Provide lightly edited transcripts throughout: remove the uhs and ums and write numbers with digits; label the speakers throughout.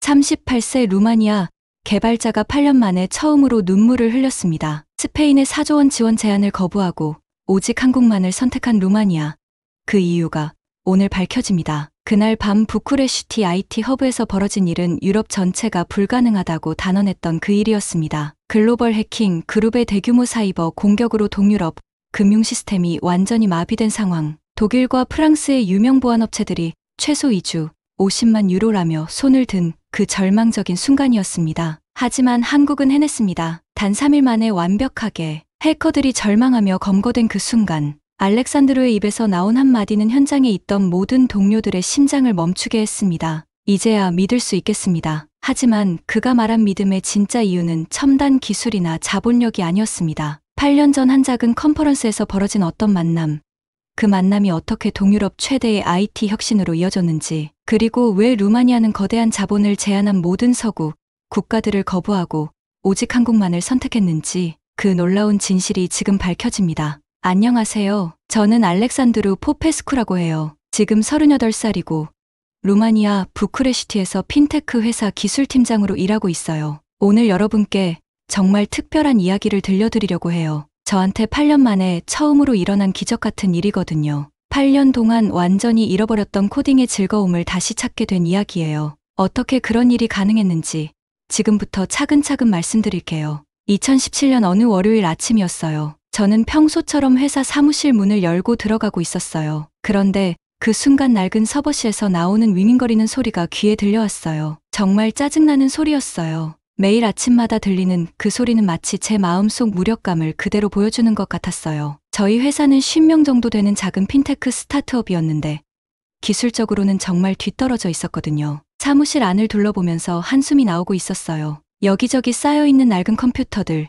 Speaker 1: 38세 루마니아 개발자가 8년 만에 처음으로 눈물을 흘렸습니다. 스페인의 4조 원 지원 제안을 거부하고 오직 한국만을 선택한 루마니아. 그 이유가 오늘 밝혀집니다. 그날 밤 부쿠레슈티 IT 허브에서 벌어진 일은 유럽 전체가 불가능하다고 단언했던 그 일이었습니다. 글로벌 해킹, 그룹의 대규모 사이버 공격으로 동유럽 금융 시스템이 완전히 마비된 상황. 독일과 프랑스의 유명 보안업체들이 최소 2주 50만 유로라며 손을 든 그 절망적인 순간이었습니다. 하지만 한국은 해냈습니다. 단 3일 만에 완벽하게. 해커들이 절망하며 검거된 그 순간, 알렉산드로의 입에서 나온 한마디는 현장에 있던 모든 동료들의 심장을 멈추게 했습니다. 이제야 믿을 수 있겠습니다. 하지만 그가 말한 믿음의 진짜 이유는 첨단 기술이나 자본력이 아니었습니다. 8년 전 한 작은 컨퍼런스에서 벌어진 어떤 만남. 그 만남이 어떻게 동유럽 최대의 IT 혁신으로 이어졌는지, 그리고 왜 루마니아는 거대한 자본을 제한한 모든 서구 국가들을 거부하고 오직 한국만을 선택했는지, 그 놀라운 진실이 지금 밝혀집니다. 안녕하세요. 저는 알렉산드루 포페스쿠라고 해요. 지금 38살이고 루마니아 부쿠레슈티에서 핀테크 회사 기술팀장으로 일하고 있어요. 오늘 여러분께 정말 특별한 이야기를 들려드리려고 해요. 저한테 8년 만에 처음으로 일어난 기적 같은 일이거든요. 8년 동안 완전히 잃어버렸던 코딩의 즐거움을 다시 찾게 된 이야기예요. 어떻게 그런 일이 가능했는지 지금부터 차근차근 말씀드릴게요. 2017년 어느 월요일 아침이었어요. 저는 평소처럼 회사 사무실 문을 열고 들어가고 있었어요. 그런데 그 순간 낡은 서버실에서 나오는 윙윙거리는 소리가 귀에 들려왔어요. 정말 짜증나는 소리였어요. 매일 아침마다 들리는 그 소리는 마치 제 마음속 무력감을 그대로 보여주는 것 같았어요. 저희 회사는 50명 정도 되는 작은 핀테크 스타트업이었는데 기술적으로는 정말 뒤떨어져 있었거든요. 사무실 안을 둘러보면서 한숨이 나오고 있었어요. 여기저기 쌓여있는 낡은 컴퓨터들,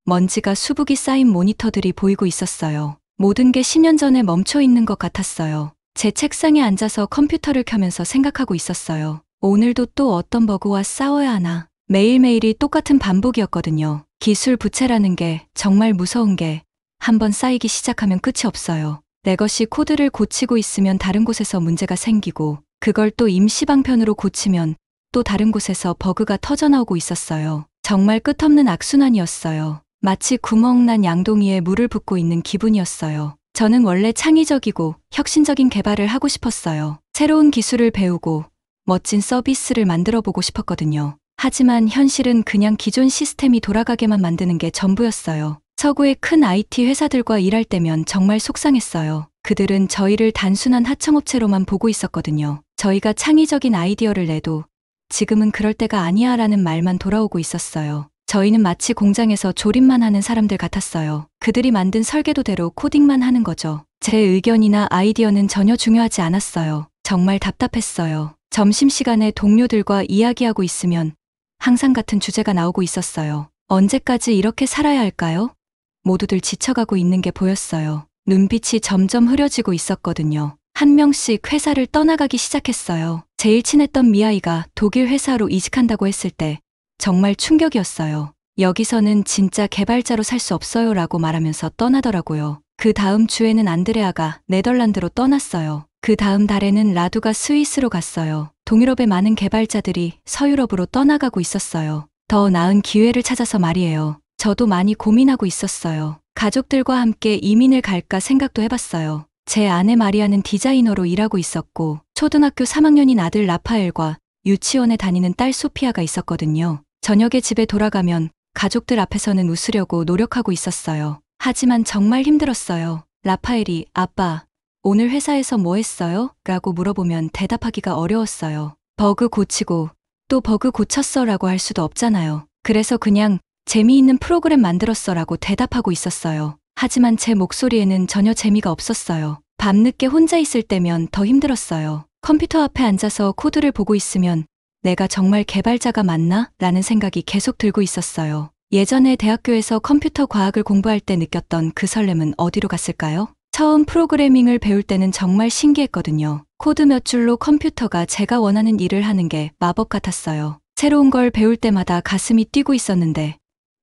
Speaker 1: 먼지가 수북이 쌓인 모니터들이 보이고 있었어요. 모든 게 10년 전에 멈춰있는 것 같았어요. 제 책상에 앉아서 컴퓨터를 켜면서 생각하고 있었어요. 오늘도 또 어떤 버그와 싸워야 하나. 매일매일이 똑같은 반복이었거든요. 기술 부채라는 게 정말 무서운 게 한번 쌓이기 시작하면 끝이 없어요. 내 것이 코드를 고치고 있으면 다른 곳에서 문제가 생기고 그걸 또 임시 방편으로 고치면 또 다른 곳에서 버그가 터져나오고 있었어요. 정말 끝없는 악순환이었어요. 마치 구멍난 양동이에 물을 붓고 있는 기분이었어요. 저는 원래 창의적이고 혁신적인 개발을 하고 싶었어요. 새로운 기술을 배우고 멋진 서비스를 만들어보고 싶었거든요. 하지만 현실은 그냥 기존 시스템이 돌아가게만 만드는 게 전부였어요. 서구의 큰 IT 회사들과 일할 때면 정말 속상했어요. 그들은 저희를 단순한 하청업체로만 보고 있었거든요. 저희가 창의적인 아이디어를 내도 지금은 그럴 때가 아니야 라는 말만 돌아오고 있었어요. 저희는 마치 공장에서 조립만 하는 사람들 같았어요. 그들이 만든 설계도대로 코딩만 하는 거죠. 제 의견이나 아이디어는 전혀 중요하지 않았어요. 정말 답답했어요. 점심시간에 동료들과 이야기하고 있으면 항상 같은 주제가 나오고 있었어요. 언제까지 이렇게 살아야 할까요? 모두들 지쳐가고 있는 게 보였어요. 눈빛이 점점 흐려지고 있었거든요. 한 명씩 회사를 떠나가기 시작했어요. 제일 친했던 미아이가 독일 회사로 이직한다고 했을 때 정말 충격이었어요. 여기서는 진짜 개발자로 살 수 없어요 라고 말하면서 떠나더라고요. 그 다음 주에는 안드레아가 네덜란드로 떠났어요. 그 다음 달에는 라두가 스위스로 갔어요. 동유럽의 많은 개발자들이 서유럽으로 떠나가고 있었어요. 더 나은 기회를 찾아서 말이에요. 저도 많이 고민하고 있었어요. 가족들과 함께 이민을 갈까 생각도 해봤어요. 제 아내 마리아는 디자이너로 일하고 있었고 초등학교 3학년인 아들 라파엘과 유치원에 다니는 딸 소피아가 있었거든요. 저녁에 집에 돌아가면 가족들 앞에서는 웃으려고 노력하고 있었어요. 하지만 정말 힘들었어요. 라파엘이 아빠, 오늘 회사에서 뭐 했어요? 라고 물어보면 대답하기가 어려웠어요. 버그 고치고 또 버그 고쳤어 라고 할 수도 없잖아요. 그래서 그냥 재미있는 프로그램 만들었어 라고 대답하고 있었어요. 하지만 제 목소리에는 전혀 재미가 없었어요. 밤늦게 혼자 있을 때면 더 힘들었어요. 컴퓨터 앞에 앉아서 코드를 보고 있으면 내가 정말 개발자가 맞나? 라는 생각이 계속 들고 있었어요. 예전에 대학교에서 컴퓨터 과학을 공부할 때 느꼈던 그 설렘은 어디로 갔을까요? 처음 프로그래밍을 배울 때는 정말 신기했거든요. 코드 몇 줄로 컴퓨터가 제가 원하는 일을 하는 게 마법 같았어요. 새로운 걸 배울 때마다 가슴이 뛰고 있었는데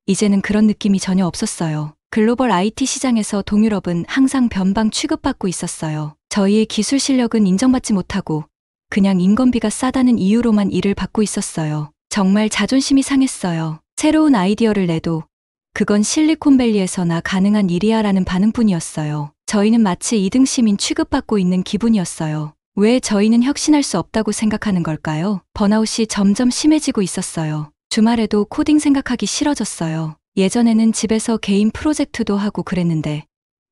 Speaker 1: 이제는 그런 느낌이 전혀 없었어요. 글로벌 IT 시장에서 동유럽은 항상 변방 취급받고 있었어요. 저희의 기술 실력은 인정받지 못하고 그냥 인건비가 싸다는 이유로만 일을 받고 있었어요. 정말 자존심이 상했어요. 새로운 아이디어를 내도 그건 실리콘밸리에서나 가능한 일이야 라는 반응뿐이었어요. 저희는 마치 2등 시민 취급받고 있는 기분이었어요. 왜 저희는 혁신할 수 없다고 생각하는 걸까요? 번아웃이 점점 심해지고 있었어요. 주말에도 코딩 생각하기 싫어졌어요. 예전에는 집에서 개인 프로젝트도 하고 그랬는데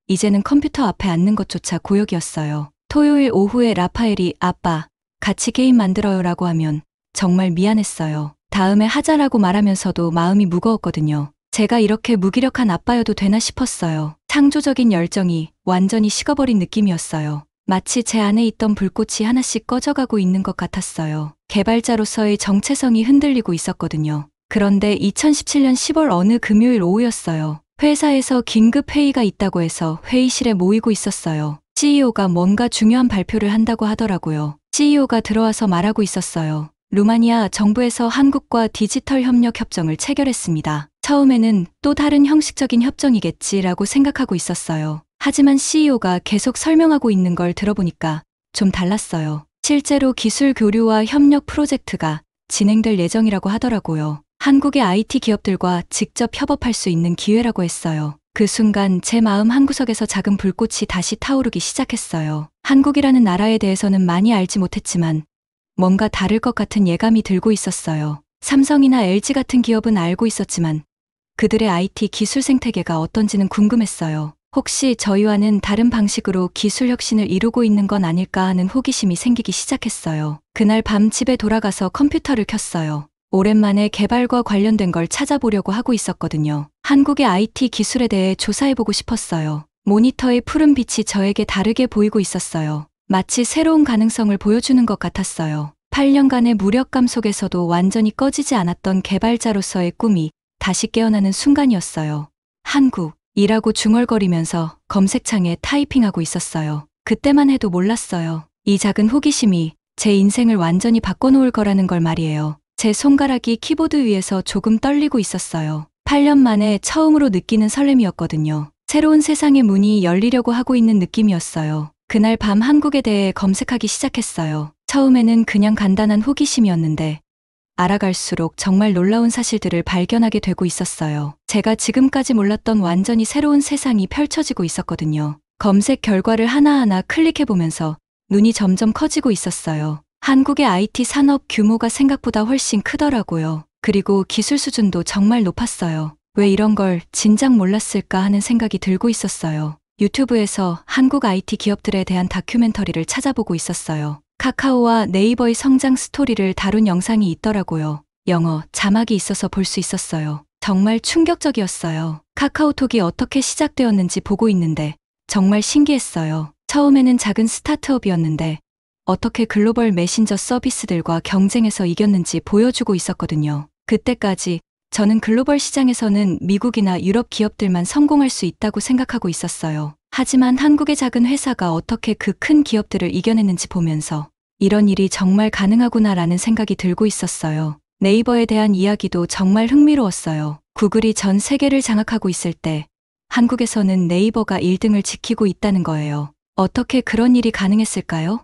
Speaker 1: 이제는 컴퓨터 앞에 앉는 것조차 고역이었어요. 토요일 오후에 라파엘이 아빠, 같이 게임 만들어요 라고 하면 정말 미안했어요. 다음에 하자라고 말하면서도 마음이 무거웠거든요. 제가 이렇게 무기력한 아빠여도 되나 싶었어요. 창조적인 열정이 완전히 식어버린 느낌이었어요. 마치 제 안에 있던 불꽃이 하나씩 꺼져가고 있는 것 같았어요. 개발자로서의 정체성이 흔들리고 있었거든요. 그런데 2017년 10월 어느 금요일 오후였어요. 회사에서 긴급 회의가 있다고 해서 회의실에 모이고 있었어요. CEO가 뭔가 중요한 발표를 한다고 하더라고요. CEO가 들어와서 말하고 있었어요. 루마니아 정부에서 한국과 디지털 협력 협정을 체결했습니다. 처음에는 또 다른 형식적인 협정이겠지라고 생각하고 있었어요. 하지만 CEO가 계속 설명하고 있는 걸 들어보니까 좀 달랐어요. 실제로 기술 교류와 협력 프로젝트가 진행될 예정이라고 하더라고요. 한국의 IT 기업들과 직접 협업할 수 있는 기회라고 했어요. 그 순간 제 마음 한구석에서 작은 불꽃이 다시 타오르기 시작했어요. 한국이라는 나라에 대해서는 많이 알지 못했지만 뭔가 다를 것 같은 예감이 들고 있었어요. 삼성이나 LG 같은 기업은 알고 있었지만 그들의 IT 기술 생태계가 어떤지는 궁금했어요. 혹시 저희와는 다른 방식으로 기술 혁신을 이루고 있는 건 아닐까 하는 호기심이 생기기 시작했어요. 그날 밤 집에 돌아가서 컴퓨터를 켰어요. 오랜만에 개발과 관련된 걸 찾아보려고 하고 있었거든요. 한국의 IT 기술에 대해 조사해보고 싶었어요. 모니터의 푸른 빛이 저에게 다르게 보이고 있었어요. 마치 새로운 가능성을 보여주는 것 같았어요. 8년간의 무력감 속에서도 완전히 꺼지지 않았던 개발자로서의 꿈이 다시 깨어나는 순간이었어요. 한국이라고 중얼거리면서 검색창에 타이핑하고 있었어요. 그때만 해도 몰랐어요. 이 작은 호기심이 제 인생을 완전히 바꿔놓을 거라는 걸 말이에요. 제 손가락이 키보드 위에서 조금 떨리고 있었어요. 8년 만에 처음으로 느끼는 설렘이었거든요. 새로운 세상의 문이 열리려고 하고 있는 느낌이었어요. 그날 밤 한국에 대해 검색하기 시작했어요. 처음에는 그냥 간단한 호기심이었는데 알아갈수록 정말 놀라운 사실들을 발견하게 되고 있었어요. 제가 지금까지 몰랐던 완전히 새로운 세상이 펼쳐지고 있었거든요. 검색 결과를 하나하나 클릭해보면서 눈이 점점 커지고 있었어요. 한국의 IT 산업 규모가 생각보다 훨씬 크더라고요. 그리고 기술 수준도 정말 높았어요. 왜 이런 걸 진작 몰랐을까 하는 생각이 들고 있었어요. 유튜브에서 한국 IT 기업들에 대한 다큐멘터리를 찾아보고 있었어요. 카카오와 네이버의 성장 스토리를 다룬 영상이 있더라고요. 영어 자막이 있어서 볼 수 있었어요. 정말 충격적이었어요. 카카오톡이 어떻게 시작되었는지 보고 있는데 정말 신기했어요. 처음에는 작은 스타트업이었는데 어떻게 글로벌 메신저 서비스들과 경쟁해서 이겼는지 보여주고 있었거든요. 그때까지 저는 글로벌 시장에서는 미국이나 유럽 기업들만 성공할 수 있다고 생각하고 있었어요. 하지만 한국의 작은 회사가 어떻게 그 큰 기업들을 이겨냈는지 보면서 이런 일이 정말 가능하구나라는 생각이 들고 있었어요. 네이버에 대한 이야기도 정말 흥미로웠어요. 구글이 전 세계를 장악하고 있을 때 한국에서는 네이버가 1등을 지키고 있다는 거예요. 어떻게 그런 일이 가능했을까요?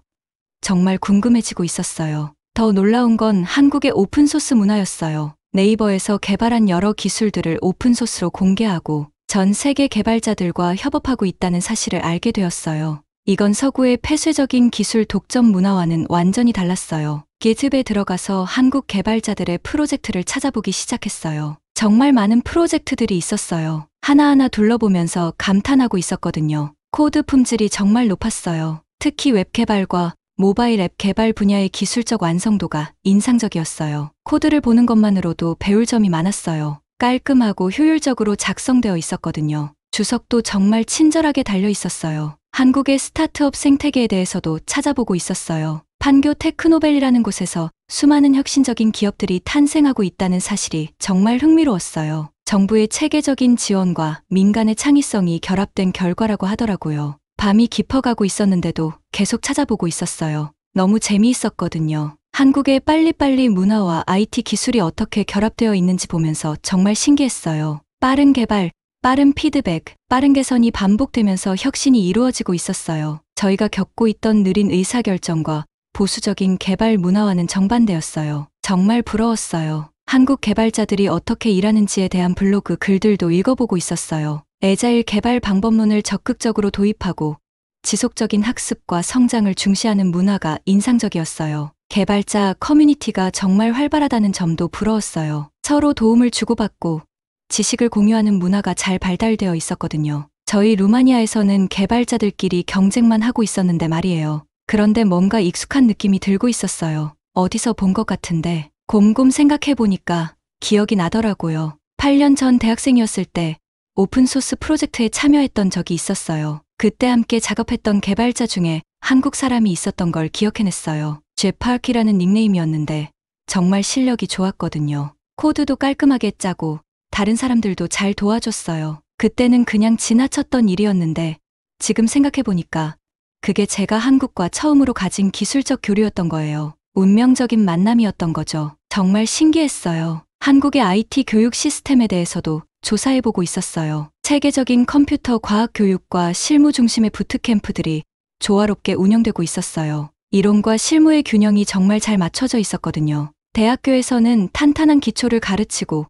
Speaker 1: 정말 궁금해지고 있었어요. 더 놀라운 건 한국의 오픈소스 문화였어요. 네이버에서 개발한 여러 기술들을 오픈소스로 공개하고 전 세계 개발자들과 협업하고 있다는 사실을 알게 되었어요. 이건 서구의 폐쇄적인 기술 독점 문화와는 완전히 달랐어요. GitHub에 들어가서 한국 개발자들의 프로젝트를 찾아보기 시작했어요. 정말 많은 프로젝트들이 있었어요. 하나하나 둘러보면서 감탄하고 있었거든요. 코드 품질이 정말 높았어요. 특히 웹 개발과 모바일 앱 개발 분야의 기술적 완성도가 인상적이었어요. 코드를 보는 것만으로도 배울 점이 많았어요. 깔끔하고 효율적으로 작성되어 있었거든요. 주석도 정말 친절하게 달려 있었어요. 한국의 스타트업 생태계에 대해서도 찾아보고 있었어요. 판교 테크노밸리라는 곳에서 수많은 혁신적인 기업들이 탄생하고 있다는 사실이 정말 흥미로웠어요. 정부의 체계적인 지원과 민간의 창의성이 결합된 결과라고 하더라고요. 밤이 깊어가고 있었는데도 계속 찾아보고 있었어요. 너무 재미있었거든요. 한국의 빨리빨리 문화와 IT 기술이 어떻게 결합되어 있는지 보면서 정말 신기했어요. 빠른 개발, 빠른 피드백, 빠른 개선이 반복되면서 혁신이 이루어지고 있었어요. 저희가 겪고 있던 느린 의사결정과 보수적인 개발 문화와는 정반대였어요. 정말 부러웠어요. 한국 개발자들이 어떻게 일하는지에 대한 블로그 글들도 읽어보고 있었어요. 애자일 개발 방법론을 적극적으로 도입하고 지속적인 학습과 성장을 중시하는 문화가 인상적이었어요. 개발자 커뮤니티가 정말 활발하다는 점도 부러웠어요. 서로 도움을 주고받고 지식을 공유하는 문화가 잘 발달되어 있었거든요. 저희 루마니아에서는 개발자들끼리 경쟁만 하고 있었는데 말이에요. 그런데 뭔가 익숙한 느낌이 들고 있었어요. 어디서 본 것 같은데 곰곰 생각해보니까 기억이 나더라고요. 8년 전 대학생이었을 때 오픈소스 프로젝트에 참여했던 적이 있었어요. 그때 함께 작업했던 개발자 중에 한국 사람이 있었던 걸 기억해냈어요. 제파키라는 닉네임이었는데 정말 실력이 좋았거든요. 코드도 깔끔하게 짜고 다른 사람들도 잘 도와줬어요. 그때는 그냥 지나쳤던 일이었는데 지금 생각해보니까 그게 제가 한국과 처음으로 가진 기술적 교류였던 거예요. 운명적인 만남이었던 거죠. 정말 신기했어요. 한국의 IT 교육 시스템에 대해서도 조사해보고 있었어요. 체계적인 컴퓨터 과학 교육과 실무 중심의 부트캠프들이 조화롭게 운영되고 있었어요. 이론과 실무의 균형이 정말 잘 맞춰져 있었거든요. 대학교에서는 탄탄한 기초를 가르치고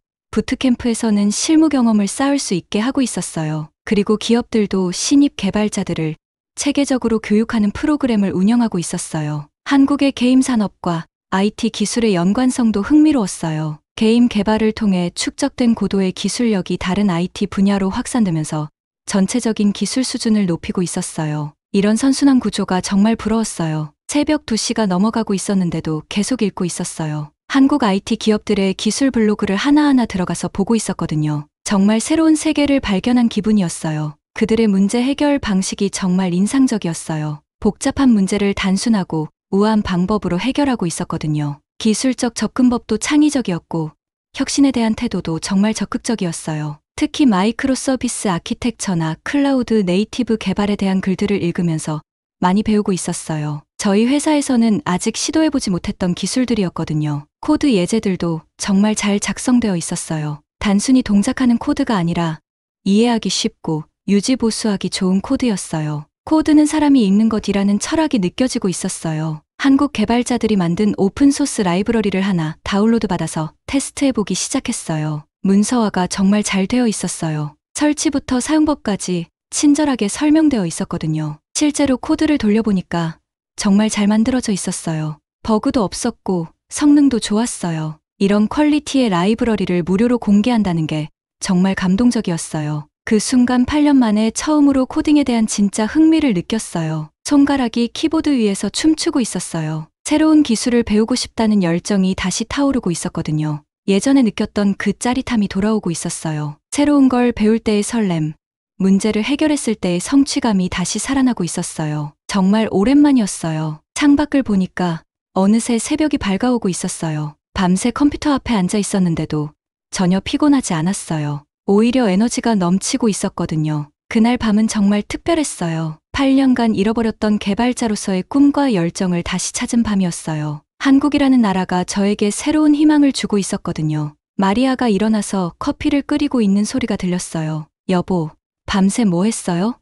Speaker 1: 부트캠프에서는 실무 경험을 쌓을 수 있게 하고 있었어요. 그리고 기업들도 신입 개발자들을 체계적으로 교육하는 프로그램을 운영하고 있었어요. 한국의 게임 산업과 IT 기술의 연관성도 흥미로웠어요. 게임 개발을 통해 축적된 고도의 기술력이 다른 IT 분야로 확산되면서 전체적인 기술 수준을 높이고 있었어요. 이런 선순환 구조가 정말 부러웠어요. 새벽 2시가 넘어가고 있었는데도 계속 읽고 있었어요. 한국 IT 기업들의 기술 블로그를 하나하나 들어가서 보고 있었거든요. 정말 새로운 세계를 발견한 기분이었어요. 그들의 문제 해결 방식이 정말 인상적이었어요. 복잡한 문제를 단순하고 우아한 방법으로 해결하고 있었거든요. 기술적 접근법도 창의적이었고 혁신에 대한 태도도 정말 적극적이었어요. 특히 마이크로 서비스 아키텍처나 클라우드 네이티브 개발에 대한 글들을 읽으면서 많이 배우고 있었어요. 저희 회사에서는 아직 시도해보지 못했던 기술들이었거든요. 코드 예제들도 정말 잘 작성되어 있었어요. 단순히 동작하는 코드가 아니라 이해하기 쉽고 유지보수하기 좋은 코드였어요. 코드는 사람이 읽는 것이라는 철학이 느껴지고 있었어요. 한국 개발자들이 만든 오픈소스 라이브러리를 하나 다운로드 받아서 테스트해보기 시작했어요. 문서화가 정말 잘 되어 있었어요. 설치부터 사용법까지 친절하게 설명되어 있었거든요. 실제로 코드를 돌려보니까 정말 잘 만들어져 있었어요. 버그도 없었고 성능도 좋았어요. 이런 퀄리티의 라이브러리를 무료로 공개한다는 게 정말 감동적이었어요. 그 순간 8년 만에 처음으로 코딩에 대한 진짜 흥미를 느꼈어요. 손가락이 키보드 위에서 춤추고 있었어요. 새로운 기술을 배우고 싶다는 열정이 다시 타오르고 있었거든요. 예전에 느꼈던 그 짜릿함이 돌아오고 있었어요. 새로운 걸 배울 때의 설렘, 문제를 해결했을 때의 성취감이 다시 살아나고 있었어요. 정말 오랜만이었어요. 창밖을 보니까 어느새 새벽이 밝아오고 있었어요. 밤새 컴퓨터 앞에 앉아 있었는데도 전혀 피곤하지 않았어요. 오히려 에너지가 넘치고 있었거든요. 그날 밤은 정말 특별했어요. 8년간 잃어버렸던 개발자로서의 꿈과 열정을 다시 찾은 밤이었어요. 한국이라는 나라가 저에게 새로운 희망을 주고 있었거든요. 마리아가 일어나서 커피를 끓이고 있는 소리가 들렸어요. 여보, 밤새 뭐 했어요?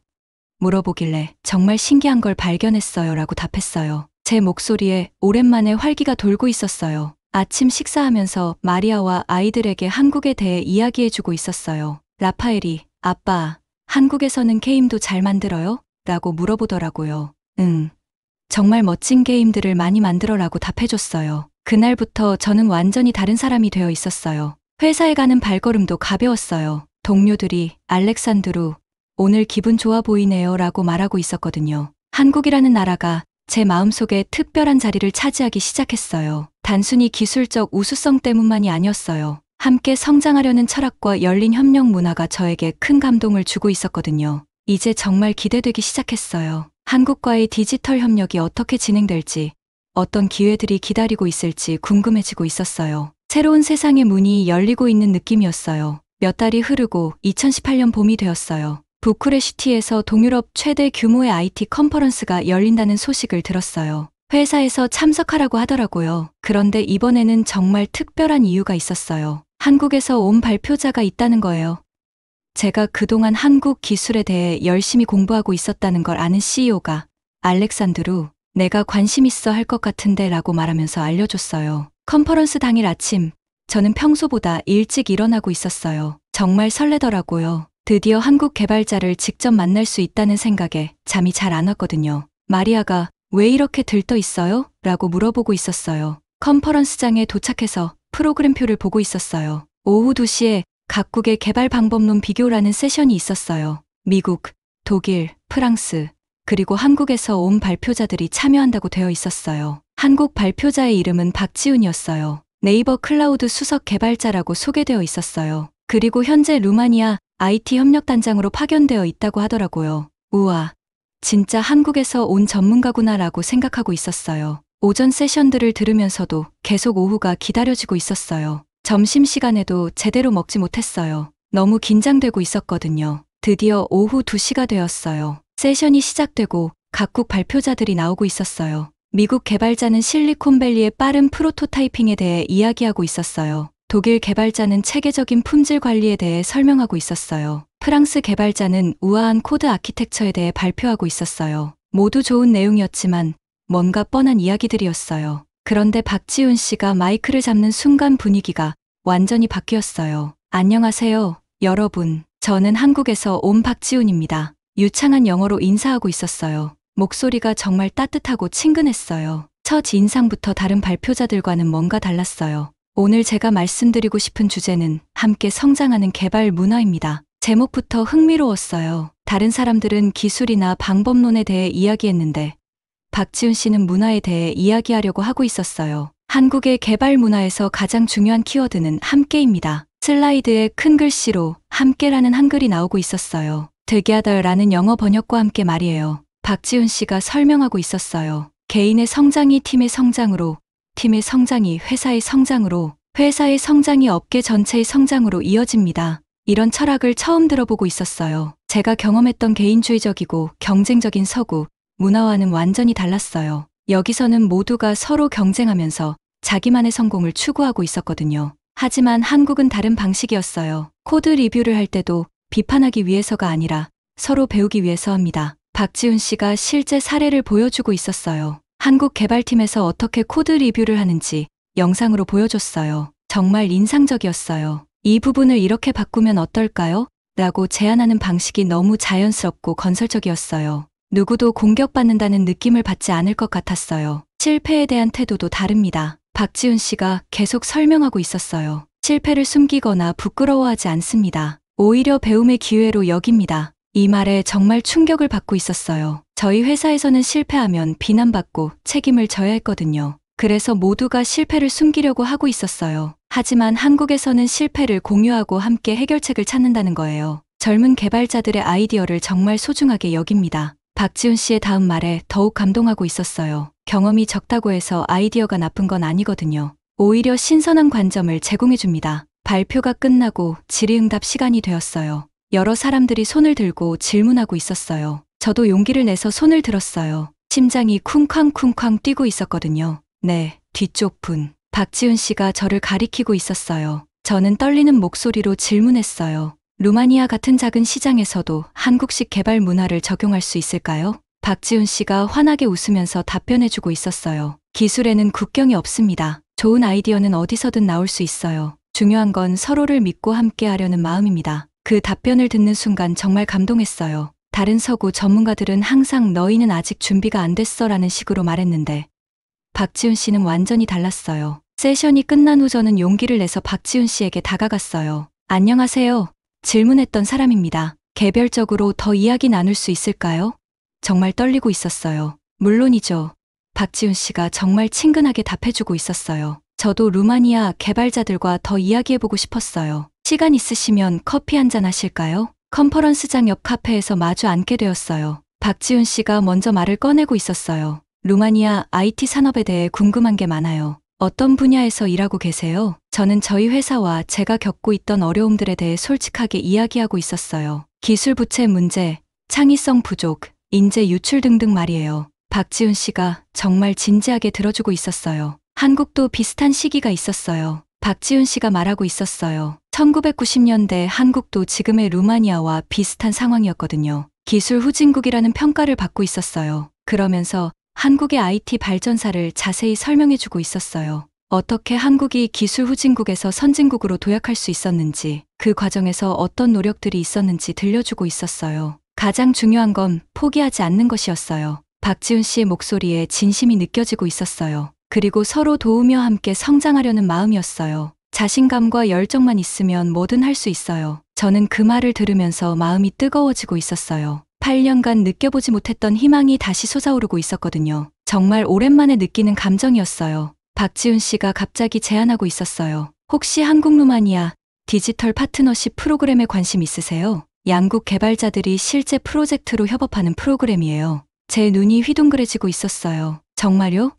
Speaker 1: 물어보길래 정말 신기한 걸 발견했어요 라고 답했어요. 제 목소리에 오랜만에 활기가 돌고 있었어요. 아침 식사하면서 마리아와 아이들에게 한국에 대해 이야기해주고 있었어요. 라파엘이 아빠, 한국에서는 게임도 잘 만들어요? 라고 물어보더라고요. 응. 정말 멋진 게임들을 많이 만들어라고 답해줬어요. 그날부터 저는 완전히 다른 사람이 되어 있었어요. 회사에 가는 발걸음도 가벼웠어요. 동료들이 알렉산드루, 오늘 기분 좋아 보이네요 라고 말하고 있었거든요. 한국이라는 나라가 제 마음속에 특별한 자리를 차지하기 시작했어요. 단순히 기술적 우수성 때문만이 아니었어요. 함께 성장하려는 철학과 열린 협력 문화가 저에게 큰 감동을 주고 있었거든요. 이제 정말 기대되기 시작했어요. 한국과의 디지털 협력이 어떻게 진행될지, 어떤 기회들이 기다리고 있을지 궁금해지고 있었어요. 새로운 세상의 문이 열리고 있는 느낌이었어요. 몇 달이 흐르고 2018년 봄이 되었어요. 부쿠레슈티에서 동유럽 최대 규모의 IT 컨퍼런스가 열린다는 소식을 들었어요. 회사에서 참석하라고 하더라고요. 그런데 이번에는 정말 특별한 이유가 있었어요. 한국에서 온 발표자가 있다는 거예요. 제가 그동안 한국 기술에 대해 열심히 공부하고 있었다는 걸 아는 CEO가 알렉산드루, 내가 관심 있어 할 것 같은데 라고 말하면서 알려줬어요. 컨퍼런스 당일 아침, 저는 평소보다 일찍 일어나고 있었어요. 정말 설레더라고요. 드디어 한국 개발자를 직접 만날 수 있다는 생각에 잠이 잘 안 왔거든요. 마리아가 왜 이렇게 들떠 있어요? 라고 물어보고 있었어요. 컨퍼런스장에 도착해서 프로그램표를 보고 있었어요. 오후 2시에 각국의 개발 방법론 비교라는 세션이 있었어요. 미국, 독일, 프랑스, 그리고 한국에서 온 발표자들이 참여한다고 되어 있었어요. 한국 발표자의 이름은 박지훈이었어요. 네이버 클라우드 수석 개발자라고 소개되어 있었어요. 그리고 현재 루마니아 IT 협력단장으로 파견되어 있다고 하더라고요. 우와, 진짜 한국에서 온 전문가구나라고 생각하고 있었어요. 오전 세션들을 들으면서도 계속 오후가 기다려지고 있었어요. 점심시간에도 제대로 먹지 못했어요. 너무 긴장되고 있었거든요. 드디어 오후 2시가 되었어요. 세션이 시작되고 각국 발표자들이 나오고 있었어요. 미국 개발자는 실리콘밸리의 빠른 프로토타이핑에 대해 이야기하고 있었어요. 독일 개발자는 체계적인 품질 관리에 대해 설명하고 있었어요. 프랑스 개발자는 우아한 코드 아키텍처에 대해 발표하고 있었어요. 모두 좋은 내용이었지만 뭔가 뻔한 이야기들이었어요. 그런데 박지훈 씨가 마이크를 잡는 순간 분위기가 완전히 바뀌었어요. 안녕하세요, 여러분. 저는 한국에서 온 박지훈입니다. 유창한 영어로 인사하고 있었어요. 목소리가 정말 따뜻하고 친근했어요. 첫 인상부터 다른 발표자들과는 뭔가 달랐어요. 오늘 제가 말씀드리고 싶은 주제는 함께 성장하는 개발 문화입니다. 제목부터 흥미로웠어요. 다른 사람들은 기술이나 방법론에 대해 이야기했는데 박지훈 씨는 문화에 대해 이야기하려고 하고 있었어요. 한국의 개발 문화에서 가장 중요한 키워드는 함께입니다. 슬라이드에 큰 글씨로 함께라는 한글이 나오고 있었어요. together라는 영어 번역과 함께 말이에요. 박지훈 씨가 설명하고 있었어요. 개인의 성장이 팀의 성장으로, 팀의 성장이 회사의 성장으로, 회사의 성장이 업계 전체의 성장으로 이어집니다. 이런 철학을 처음 들어보고 있었어요. 제가 경험했던 개인주의적이고 경쟁적인 서구 문화와는 완전히 달랐어요. 여기서는 모두가 서로 경쟁하면서 자기만의 성공을 추구하고 있었거든요. 하지만 한국은 다른 방식이었어요. 코드 리뷰를 할 때도 비판하기 위해서가 아니라 서로 배우기 위해서 합니다. 박지훈 씨가 실제 사례를 보여주고 있었어요. 한국 개발팀에서 어떻게 코드 리뷰를 하는지 영상으로 보여줬어요. 정말 인상적이었어요. 이 부분을 이렇게 바꾸면 어떨까요? 라고 제안하는 방식이 너무 자연스럽고 건설적이었어요. 누구도 공격받는다는 느낌을 받지 않을 것 같았어요. 실패에 대한 태도도 다릅니다. 박지훈 씨가 계속 설명하고 있었어요. 실패를 숨기거나 부끄러워하지 않습니다. 오히려 배움의 기회로 여깁니다. 이 말에 정말 충격을 받고 있었어요. 저희 회사에서는 실패하면 비난받고 책임을 져야 했거든요. 그래서 모두가 실패를 숨기려고 하고 있었어요. 하지만 한국에서는 실패를 공유하고 함께 해결책을 찾는다는 거예요. 젊은 개발자들의 아이디어를 정말 소중하게 여깁니다. 박지훈 씨의 다음 말에 더욱 감동하고 있었어요. 경험이 적다고 해서 아이디어가 나쁜 건 아니거든요. 오히려 신선한 관점을 제공해줍니다. 발표가 끝나고 질의응답 시간이 되었어요. 여러 사람들이 손을 들고 질문하고 있었어요. 저도 용기를 내서 손을 들었어요. 심장이 쿵쾅쿵쾅 뛰고 있었거든요. 네, 뒤쪽 분. 박지훈 씨가 저를 가리키고 있었어요. 저는 떨리는 목소리로 질문했어요. 루마니아 같은 작은 시장에서도 한국식 개발 문화를 적용할 수 있을까요? 박지훈 씨가 환하게 웃으면서 답변해주고 있었어요. 기술에는 국경이 없습니다. 좋은 아이디어는 어디서든 나올 수 있어요. 중요한 건 서로를 믿고 함께 하려는 마음입니다. 그 답변을 듣는 순간 정말 감동했어요. 다른 서구 전문가들은 항상 너희는 아직 준비가 안 됐어 라는 식으로 말했는데 박지훈 씨는 완전히 달랐어요. 세션이 끝난 후 저는 용기를 내서 박지훈 씨에게 다가갔어요. 안녕하세요. 질문했던 사람입니다. 개별적으로 더 이야기 나눌 수 있을까요? 정말 떨리고 있었어요. 물론이죠. 박지훈 씨가 정말 친근하게 답해주고 있었어요. 저도 루마니아 개발자들과 더 이야기해보고 싶었어요. 시간 있으시면 커피 한잔 하실까요? 컨퍼런스장 옆 카페에서 마주 앉게 되었어요. 박지훈 씨가 먼저 말을 꺼내고 있었어요. 루마니아 IT 산업에 대해 궁금한 게 많아요. 어떤 분야에서 일하고 계세요? 저는 저희 회사와 제가 겪고 있던 어려움들에 대해 솔직하게 이야기하고 있었어요. 기술 부채 문제, 창의성 부족, 인재 유출 등등 말이에요. 박지훈 씨가 정말 진지하게 들어주고 있었어요. 한국도 비슷한 시기가 있었어요. 박지훈 씨가 말하고 있었어요. 1990년대 한국도 지금의 루마니아와 비슷한 상황이었거든요. 기술 후진국이라는 평가를 받고 있었어요. 그러면서 한국의 IT 발전사를 자세히 설명해주고 있었어요. 어떻게 한국이 기술 후진국에서 선진국으로 도약할 수 있었는지, 그 과정에서 어떤 노력들이 있었는지 들려주고 있었어요. 가장 중요한 건 포기하지 않는 것이었어요. 박지훈 씨의 목소리에 진심이 느껴지고 있었어요. 그리고 서로 도우며 함께 성장하려는 마음이었어요. 자신감과 열정만 있으면 뭐든 할 수 있어요. 저는 그 말을 들으면서 마음이 뜨거워지고 있었어요. 8년간 느껴보지 못했던 희망이 다시 솟아오르고 있었거든요. 정말 오랜만에 느끼는 감정이었어요. 박지훈 씨가 갑자기 제안하고 있었어요. 혹시 한국 루마니아 디지털 파트너십 프로그램에 관심 있으세요? 양국 개발자들이 실제 프로젝트로 협업하는 프로그램이에요. 제 눈이 휘둥그레지고 있었어요. 정말요?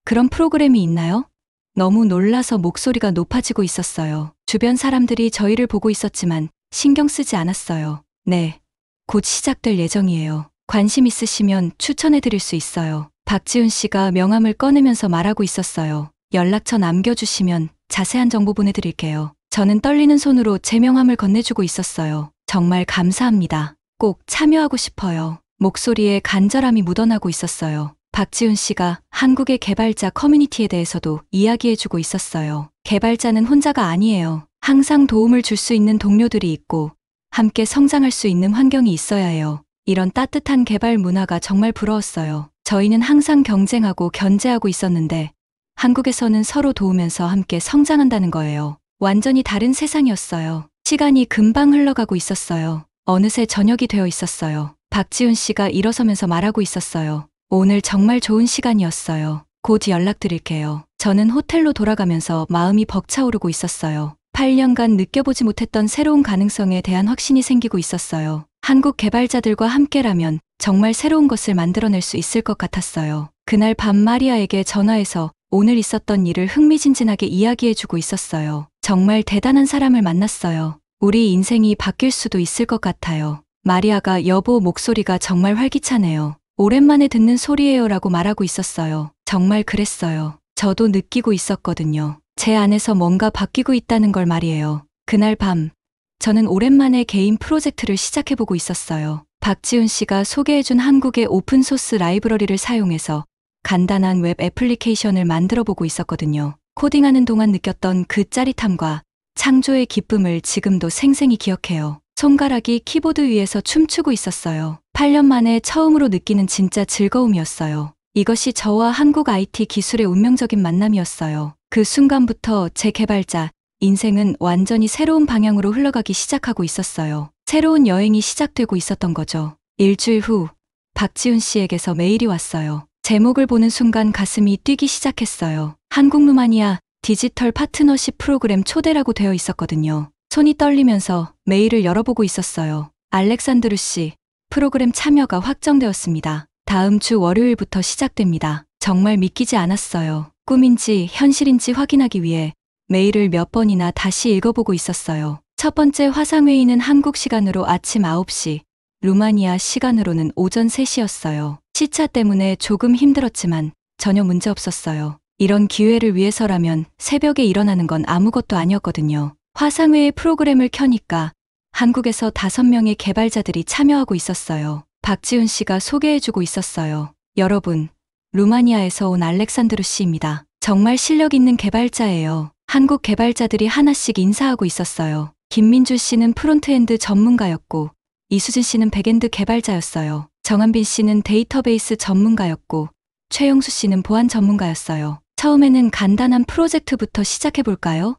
Speaker 1: 그런 프로그램이 있나요? 너무 놀라서 목소리가 높아지고 있었어요. 주변 사람들이 저희를 보고 있었지만 신경 쓰지 않았어요. 네, 곧 시작될 예정이에요. 관심 있으시면 추천해 드릴 수 있어요. 박지훈 씨가 명함을 꺼내면서 말하고 있었어요. 연락처 남겨주시면 자세한 정보 보내드릴게요. 저는 떨리는 손으로 제 명함을 건네주고 있었어요. 정말 감사합니다. 꼭 참여하고 싶어요. 목소리에 간절함이 묻어나고 있었어요. 박지훈 씨가 한국의 개발자 커뮤니티에 대해서도 이야기해주고 있었어요. 개발자는 혼자가 아니에요. 항상 도움을 줄 수 있는 동료들이 있고 함께 성장할 수 있는 환경이 있어야 해요. 이런 따뜻한 개발 문화가 정말 부러웠어요. 저희는 항상 경쟁하고 견제하고 있었는데 한국에서는 서로 도우면서 함께 성장한다는 거예요. 완전히 다른 세상이었어요. 시간이 금방 흘러가고 있었어요. 어느새 저녁이 되어 있었어요. 박지훈 씨가 일어서면서 말하고 있었어요. 오늘 정말 좋은 시간이었어요. 곧 연락드릴게요. 저는 호텔로 돌아가면서 마음이 벅차오르고 있었어요. 8년간 느껴보지 못했던 새로운 가능성에 대한 확신이 생기고 있었어요. 한국 개발자들과 함께라면 정말 새로운 것을 만들어낼 수 있을 것 같았어요. 그날 밤 마리아에게 전화해서 오늘 있었던 일을 흥미진진하게 이야기해주고 있었어요. 정말 대단한 사람을 만났어요. 우리 인생이 바뀔 수도 있을 것 같아요. 마리아가 여보 목소리가 정말 활기차네요. 오랜만에 듣는 소리예요라고 말하고 있었어요. 정말 그랬어요. 저도 느끼고 있었거든요. 제 안에서 뭔가 바뀌고 있다는 걸 말이에요. 그날 밤 저는 오랜만에 개인 프로젝트를 시작해보고 있었어요. 박지훈 씨가 소개해준 한국의 오픈소스 라이브러리를 사용해서 간단한 웹 애플리케이션을 만들어보고 있었거든요. 코딩하는 동안 느꼈던 그 짜릿함과 창조의 기쁨을 지금도 생생히 기억해요. 손가락이 키보드 위에서 춤추고 있었어요. 8년 만에 처음으로 느끼는 진짜 즐거움이었어요. 이것이 저와 한국 IT 기술의 운명적인 만남이었어요. 그 순간부터 제 개발자 인생은 완전히 새로운 방향으로 흘러가기 시작하고 있었어요. 새로운 여행이 시작되고 있었던 거죠. 일주일 후 박지훈 씨에게서 메일이 왔어요. 제목을 보는 순간 가슴이 뛰기 시작했어요. 한국 루마니아 디지털 파트너십 프로그램 초대라고 되어 있었거든요. 손이 떨리면서 메일을 열어보고 있었어요. 알렉산드루 씨, 프로그램 참여가 확정되었습니다. 다음 주 월요일부터 시작됩니다. 정말 믿기지 않았어요. 꿈인지 현실인지 확인하기 위해 메일을 몇 번이나 다시 읽어보고 있었어요. 첫 번째 화상회의는 한국 시간으로 아침 9시, 루마니아 시간으로는 오전 3시였어요. 시차 때문에 조금 힘들었지만 전혀 문제 없었어요. 이런 기회를 위해서라면 새벽에 일어나는 건 아무것도 아니었거든요. 화상회의 프로그램을 켜니까 한국에서 5명의 개발자들이 참여하고 있었어요. 박지훈 씨가 소개해주고 있었어요. 여러분, 루마니아에서 온 알렉산드루 씨입니다. 정말 실력 있는 개발자예요. 한국 개발자들이 하나씩 인사하고 있었어요. 김민주 씨는 프론트엔드 전문가였고 이수진 씨는 백엔드 개발자였어요. 정한빈 씨는 데이터베이스 전문가였고 최용수 씨는 보안 전문가였어요. 처음에는 간단한 프로젝트부터 시작해볼까요?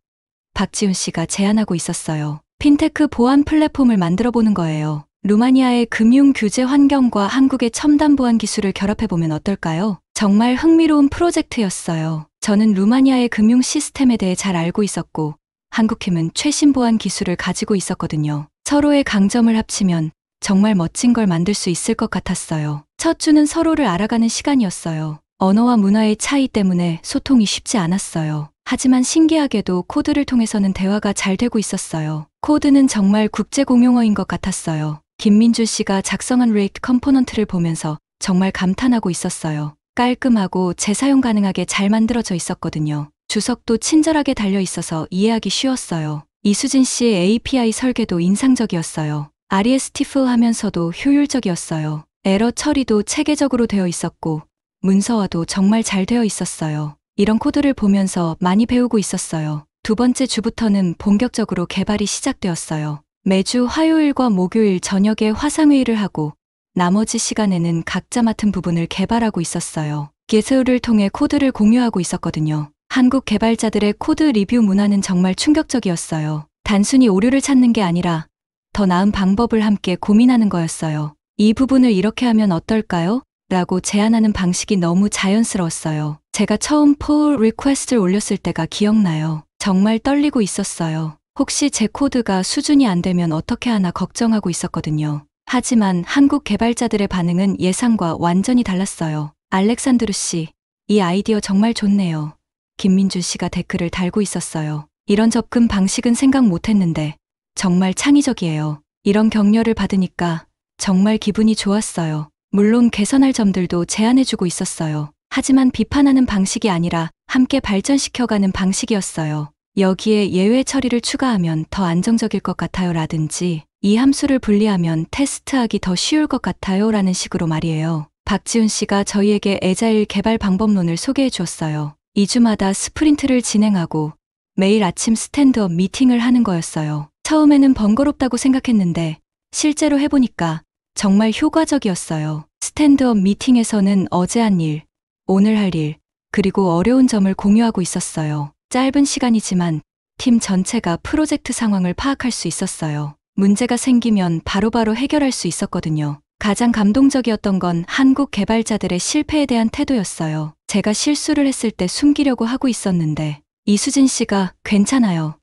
Speaker 1: 박지훈 씨가 제안하고 있었어요. 핀테크 보안 플랫폼을 만들어보는 거예요. 루마니아의 금융 규제 환경과 한국의 첨단 보안 기술을 결합해보면 어떨까요? 정말 흥미로운 프로젝트였어요. 저는 루마니아의 금융 시스템에 대해 잘 알고 있었고 한국팀은 최신 보안 기술을 가지고 있었거든요. 서로의 강점을 합치면 정말 멋진 걸 만들 수 있을 것 같았어요. 첫 주는 서로를 알아가는 시간이었어요. 언어와 문화의 차이 때문에 소통이 쉽지 않았어요. 하지만 신기하게도 코드를 통해서는 대화가 잘 되고 있었어요. 코드는 정말 국제 공용어인 것 같았어요. 김민준 씨가 작성한 리액트 컴포넌트를 보면서 정말 감탄하고 있었어요. 깔끔하고 재사용 가능하게 잘 만들어져 있었거든요. 주석도 친절하게 달려 있어서 이해하기 쉬웠어요. 이수진 씨의 API 설계도 인상적이었어요. RESTful 하면서도 효율적이었어요. 에러 처리도 체계적으로 되어 있었고 문서화도 정말 잘 되어 있었어요. 이런 코드를 보면서 많이 배우고 있었어요. 두 번째 주부터는 본격적으로 개발이 시작되었어요. 매주 화요일과 목요일 저녁에 화상회의를 하고 나머지 시간에는 각자 맡은 부분을 개발하고 있었어요. 기술을 통해 코드를 공유하고 있었거든요. 한국 개발자들의 코드 리뷰 문화는 정말 충격적이었어요. 단순히 오류를 찾는 게 아니라 더 나은 방법을 함께 고민하는 거였어요. 이 부분을 이렇게 하면 어떨까요? 라고 제안하는 방식이 너무 자연스러웠어요. 제가 처음 pull request를 올렸을 때가 기억나요. 정말 떨리고 있었어요. 혹시 제 코드가 수준이 안 되면 어떻게 하나 걱정하고 있었거든요. 하지만 한국 개발자들의 반응은 예상과 완전히 달랐어요. 알렉산드루 씨, 이 아이디어 정말 좋네요. 김민준 씨가 댓글을 달고 있었어요. 이런 접근 방식은 생각 못했는데 정말 창의적이에요. 이런 격려를 받으니까 정말 기분이 좋았어요. 물론 개선할 점들도 제안해주고 있었어요. 하지만 비판하는 방식이 아니라 함께 발전시켜가는 방식이었어요. 여기에 예외 처리를 추가하면 더 안정적일 것 같아요 라든지 이 함수를 분리하면 테스트하기 더 쉬울 것 같아요 라는 식으로 말이에요. 박지훈 씨가 저희에게 애자일 개발 방법론을 소개해 주었어요. 2주마다 스프린트를 진행하고 매일 아침 스탠드업 미팅을 하는 거였어요. 처음에는 번거롭다고 생각했는데 실제로 해보니까 정말 효과적이었어요. 스탠드업 미팅에서는 어제 한 일, 오늘 할 일, 그리고 어려운 점을 공유하고 있었어요. 짧은 시간이지만 팀 전체가 프로젝트 상황을 파악할 수 있었어요. 문제가 생기면 바로바로 해결할 수 있었거든요. 가장 감동적이었던 건 한국 개발자들의 실패에 대한 태도였어요. 제가 실수를 했을 때 숨기려고 하고 있었는데 이수진 씨가 괜찮아요.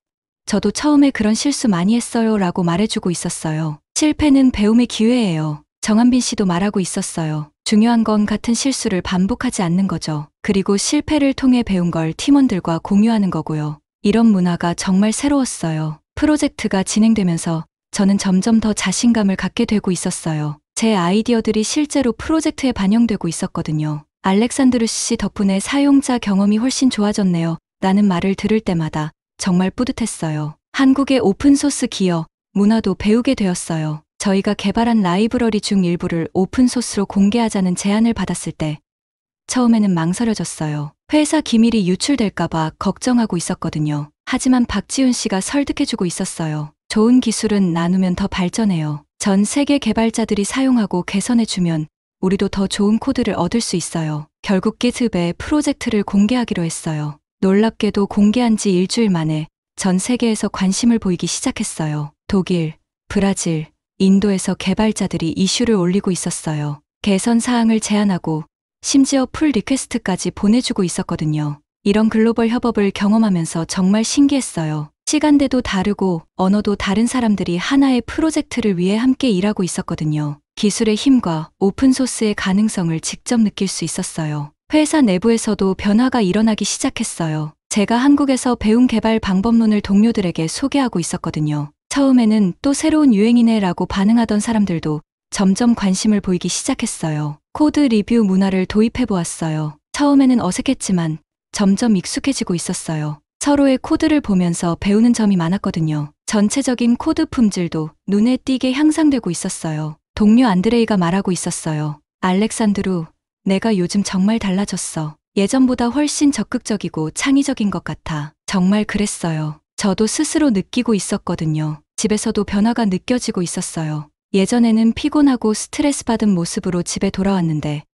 Speaker 1: 저도 처음에 그런 실수 많이 했어요 라고 말해주고 있었어요. 실패는 배움의 기회예요. 정한빈 씨도 말하고 있었어요. 중요한 건 같은 실수를 반복하지 않는 거죠. 그리고 실패를 통해 배운 걸 팀원들과 공유하는 거고요. 이런 문화가 정말 새로웠어요. 프로젝트가 진행되면서 저는 점점 더 자신감을 갖게 되고 있었어요. 제 아이디어들이 실제로 프로젝트에 반영되고 있었거든요. 알렉산드루 씨 덕분에 사용자 경험이 훨씬 좋아졌네요. 라는 말을 들을 때마다 정말 뿌듯했어요. 한국의 오픈소스 기여, 문화도 배우게 되었어요. 저희가 개발한 라이브러리 중 일부를 오픈소스로 공개하자는 제안을 받았을 때 처음에는 망설여졌어요. 회사 기밀이 유출될까봐 걱정하고 있었거든요. 하지만 박지훈 씨가 설득해주고 있었어요. 좋은 기술은 나누면 더 발전해요. 전 세계 개발자들이 사용하고 개선해주면 우리도 더 좋은 코드를 얻을 수 있어요. 결국 GitHub에 프로젝트를 공개하기로 했어요. 놀랍게도 공개한 지 일주일 만에 전 세계에서 관심을 보이기 시작했어요. 독일, 브라질, 인도에서 개발자들이 이슈를 올리고 있었어요. 개선 사항을 제안하고 심지어 풀 리퀘스트까지 보내주고 있었거든요. 이런 글로벌 협업을 경험하면서 정말 신기했어요. 시간대도 다르고 언어도 다른 사람들이 하나의 프로젝트를 위해 함께 일하고 있었거든요. 기술의 힘과 오픈소스의 가능성을 직접 느낄 수 있었어요. 회사 내부에서도 변화가 일어나기 시작했어요. 제가 한국에서 배운 개발 방법론을 동료들에게 소개하고 있었거든요. 처음에는 또 새로운 유행이네 라고 반응하던 사람들도 점점 관심을 보이기 시작했어요. 코드 리뷰 문화를 도입해 보았어요. 처음에는 어색했지만 점점 익숙해지고 있었어요. 서로의 코드를 보면서 배우는 점이 많았거든요. 전체적인 코드 품질도 눈에 띄게 향상되고 있었어요. 동료 안드레이가 말하고 있었어요. 알렉산드루, 내가 요즘 정말 달라졌어. 예전보다 훨씬 적극적이고 창의적인 것 같아. 정말 그랬어요. 저도 스스로 느끼고 있었거든요. 집에서도 변화가 느껴지고 있었어요. 예전에는 피곤하고 스트레스 받은 모습으로 집에 돌아왔는데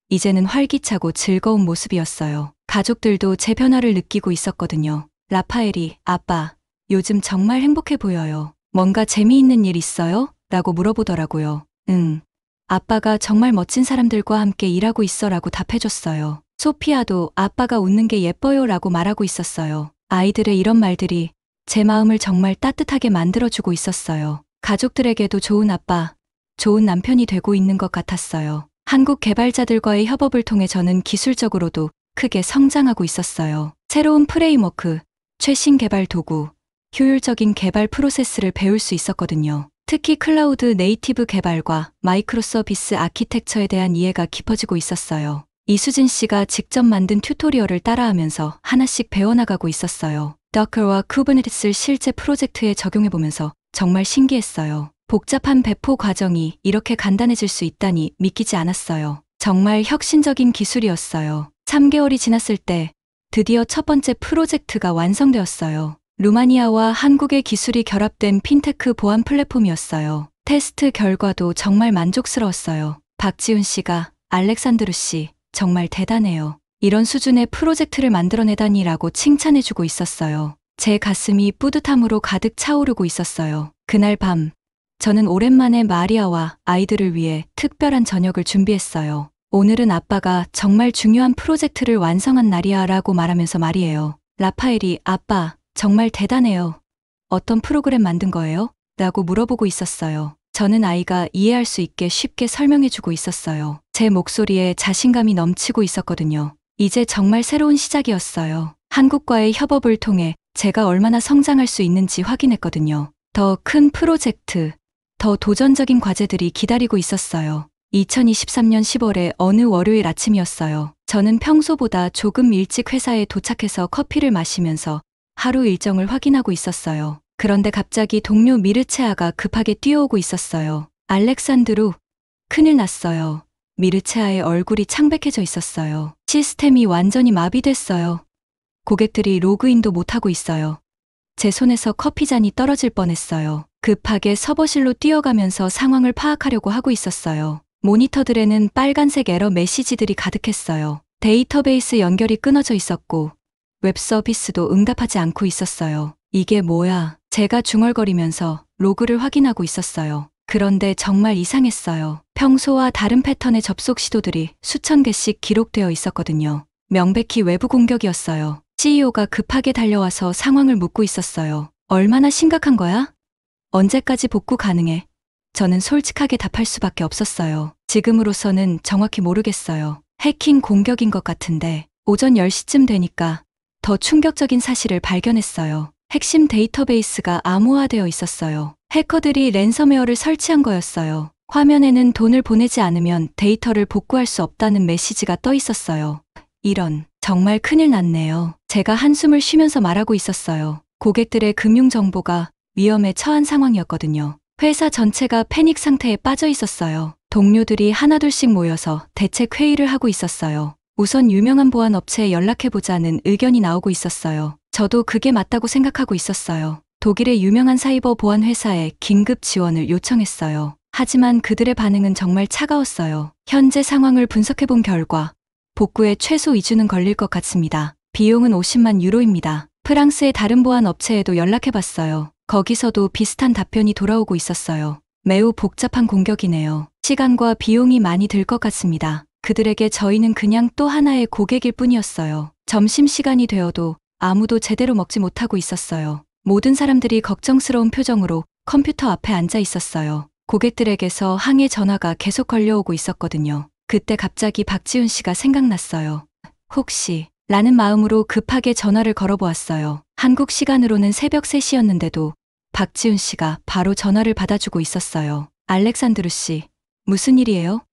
Speaker 1: 이제는 활기차고 즐거운 모습이었어요. 가족들도 제 변화를 느끼고 있었거든요. 라파엘이 아빠, 요즘 정말 행복해 보여요. 뭔가 재미있는 일 있어요? 라고 물어보더라고요. 응. 아빠가 정말 멋진 사람들과 함께 일하고 있어 라고 답해줬어요. 소피아도 아빠가 웃는 게 예뻐요 라고 말하고 있었어요. 아이들의 이런 말들이 제 마음을 정말 따뜻하게 만들어주고 있었어요. 가족들에게도 좋은 아빠, 좋은 남편이 되고 있는 것 같았어요. 한국 개발자들과의 협업을 통해 저는 기술적으로도 크게 성장하고 있었어요. 새로운 프레임워크, 최신 개발 도구, 효율적인 개발 프로세스를 배울 수 있었거든요. 특히 클라우드 네이티브 개발과 마이크로 서비스 아키텍처에 대한 이해가 깊어지고 있었어요. 이수진 씨가 직접 만든 튜토리얼을 따라하면서 하나씩 배워나가고 있었어요. Docker와 Kubernetes를 실제 프로젝트에 적용해보면서 정말 신기했어요. 복잡한 배포 과정이 이렇게 간단해질 수 있다니 믿기지 않았어요. 정말 혁신적인 기술이었어요. 3개월이 지났을 때 드디어 첫 번째 프로젝트가 완성되었어요. 루마니아와 한국의 기술이 결합된 핀테크 보안 플랫폼이었어요. 테스트 결과도 정말 만족스러웠어요. 박지훈 씨가 알렉산드루 씨, 정말 대단해요. 이런 수준의 프로젝트를 만들어내다니라고 칭찬해주고 있었어요. 제 가슴이 뿌듯함으로 가득 차오르고 있었어요. 그날 밤, 저는 오랜만에 마리아와 아이들을 위해 특별한 저녁을 준비했어요. 오늘은 아빠가 정말 중요한 프로젝트를 완성한 날이야 라고 말하면서 말이에요. 라파엘이 아빠, 정말 대단해요. 어떤 프로그램 만든 거예요? 라고 물어보고 있었어요. 저는 아이가 이해할 수 있게 쉽게 설명해주고 있었어요. 제 목소리에 자신감이 넘치고 있었거든요. 이제 정말 새로운 시작이었어요. 한국과의 협업을 통해 제가 얼마나 성장할 수 있는지 확인했거든요. 더 큰 프로젝트, 더 도전적인 과제들이 기다리고 있었어요. 2023년 10월의 어느 월요일 아침이었어요. 저는 평소보다 조금 일찍 회사에 도착해서 커피를 마시면서 하루 일정을 확인하고 있었어요. 그런데 갑자기 동료 미르체아가 급하게 뛰어오고 있었어요. 알렉산드루, 큰일 났어요. 미르체아의 얼굴이 창백해져 있었어요. 시스템이 완전히 마비됐어요. 고객들이 로그인도 못하고 있어요. 제 손에서 커피잔이 떨어질 뻔했어요. 급하게 서버실로 뛰어가면서 상황을 파악하려고 하고 있었어요. 모니터들에는 빨간색 에러 메시지들이 가득했어요. 데이터베이스 연결이 끊어져 있었고 웹 서비스도 응답하지 않고 있었어요. 이게 뭐야? 제가 중얼거리면서 로그를 확인하고 있었어요. 그런데 정말 이상했어요. 평소와 다른 패턴의 접속 시도들이 수천 개씩 기록되어 있었거든요. 명백히 외부 공격이었어요. CEO가 급하게 달려와서 상황을 묻고 있었어요. 얼마나 심각한 거야? 언제까지 복구 가능해? 저는 솔직하게 답할 수밖에 없었어요. 지금으로서는 정확히 모르겠어요. 해킹 공격인 것 같은데 오전 10시쯤 되니까 더 충격적인 사실을 발견했어요. 핵심 데이터베이스가 암호화되어 있었어요. 해커들이 랜섬웨어를 설치한 거였어요. 화면에는 돈을 보내지 않으면 데이터를 복구할 수 없다는 메시지가 떠 있었어요. 이런, 정말 큰일 났네요. 제가 한숨을 쉬면서 말하고 있었어요. 고객들의 금융 정보가 위험에 처한 상황이었거든요. 회사 전체가 패닉 상태에 빠져 있었어요. 동료들이 하나둘씩 모여서 대책 회의를 하고 있었어요. 우선 유명한 보안 업체에 연락해보자는 의견이 나오고 있었어요. 저도 그게 맞다고 생각하고 있었어요. 독일의 유명한 사이버 보안 회사에 긴급 지원을 요청했어요. 하지만 그들의 반응은 정말 차가웠어요. 현재 상황을 분석해본 결과 복구에 최소 2주는 걸릴 것 같습니다. 비용은 50만 유로입니다. 프랑스의 다른 보안 업체에도 연락해봤어요. 거기서도 비슷한 답변이 돌아오고 있었어요. 매우 복잡한 공격이네요. 시간과 비용이 많이 들 것 같습니다. 그들에게 저희는 그냥 또 하나의 고객일 뿐이었어요. 점심시간이 되어도 아무도 제대로 먹지 못하고 있었어요. 모든 사람들이 걱정스러운 표정으로 컴퓨터 앞에 앉아 있었어요. 고객들에게서 항해 전화가 계속 걸려오고 있었거든요. 그때 갑자기 박지훈 씨가 생각났어요. 혹시 라는 마음으로 급하게 전화를 걸어보았어요. 한국 시간으로는 새벽 3시였는데도 박지훈 씨가 바로 전화를 받아주고 있었어요. 알렉산드루 씨, 무슨 일이에요?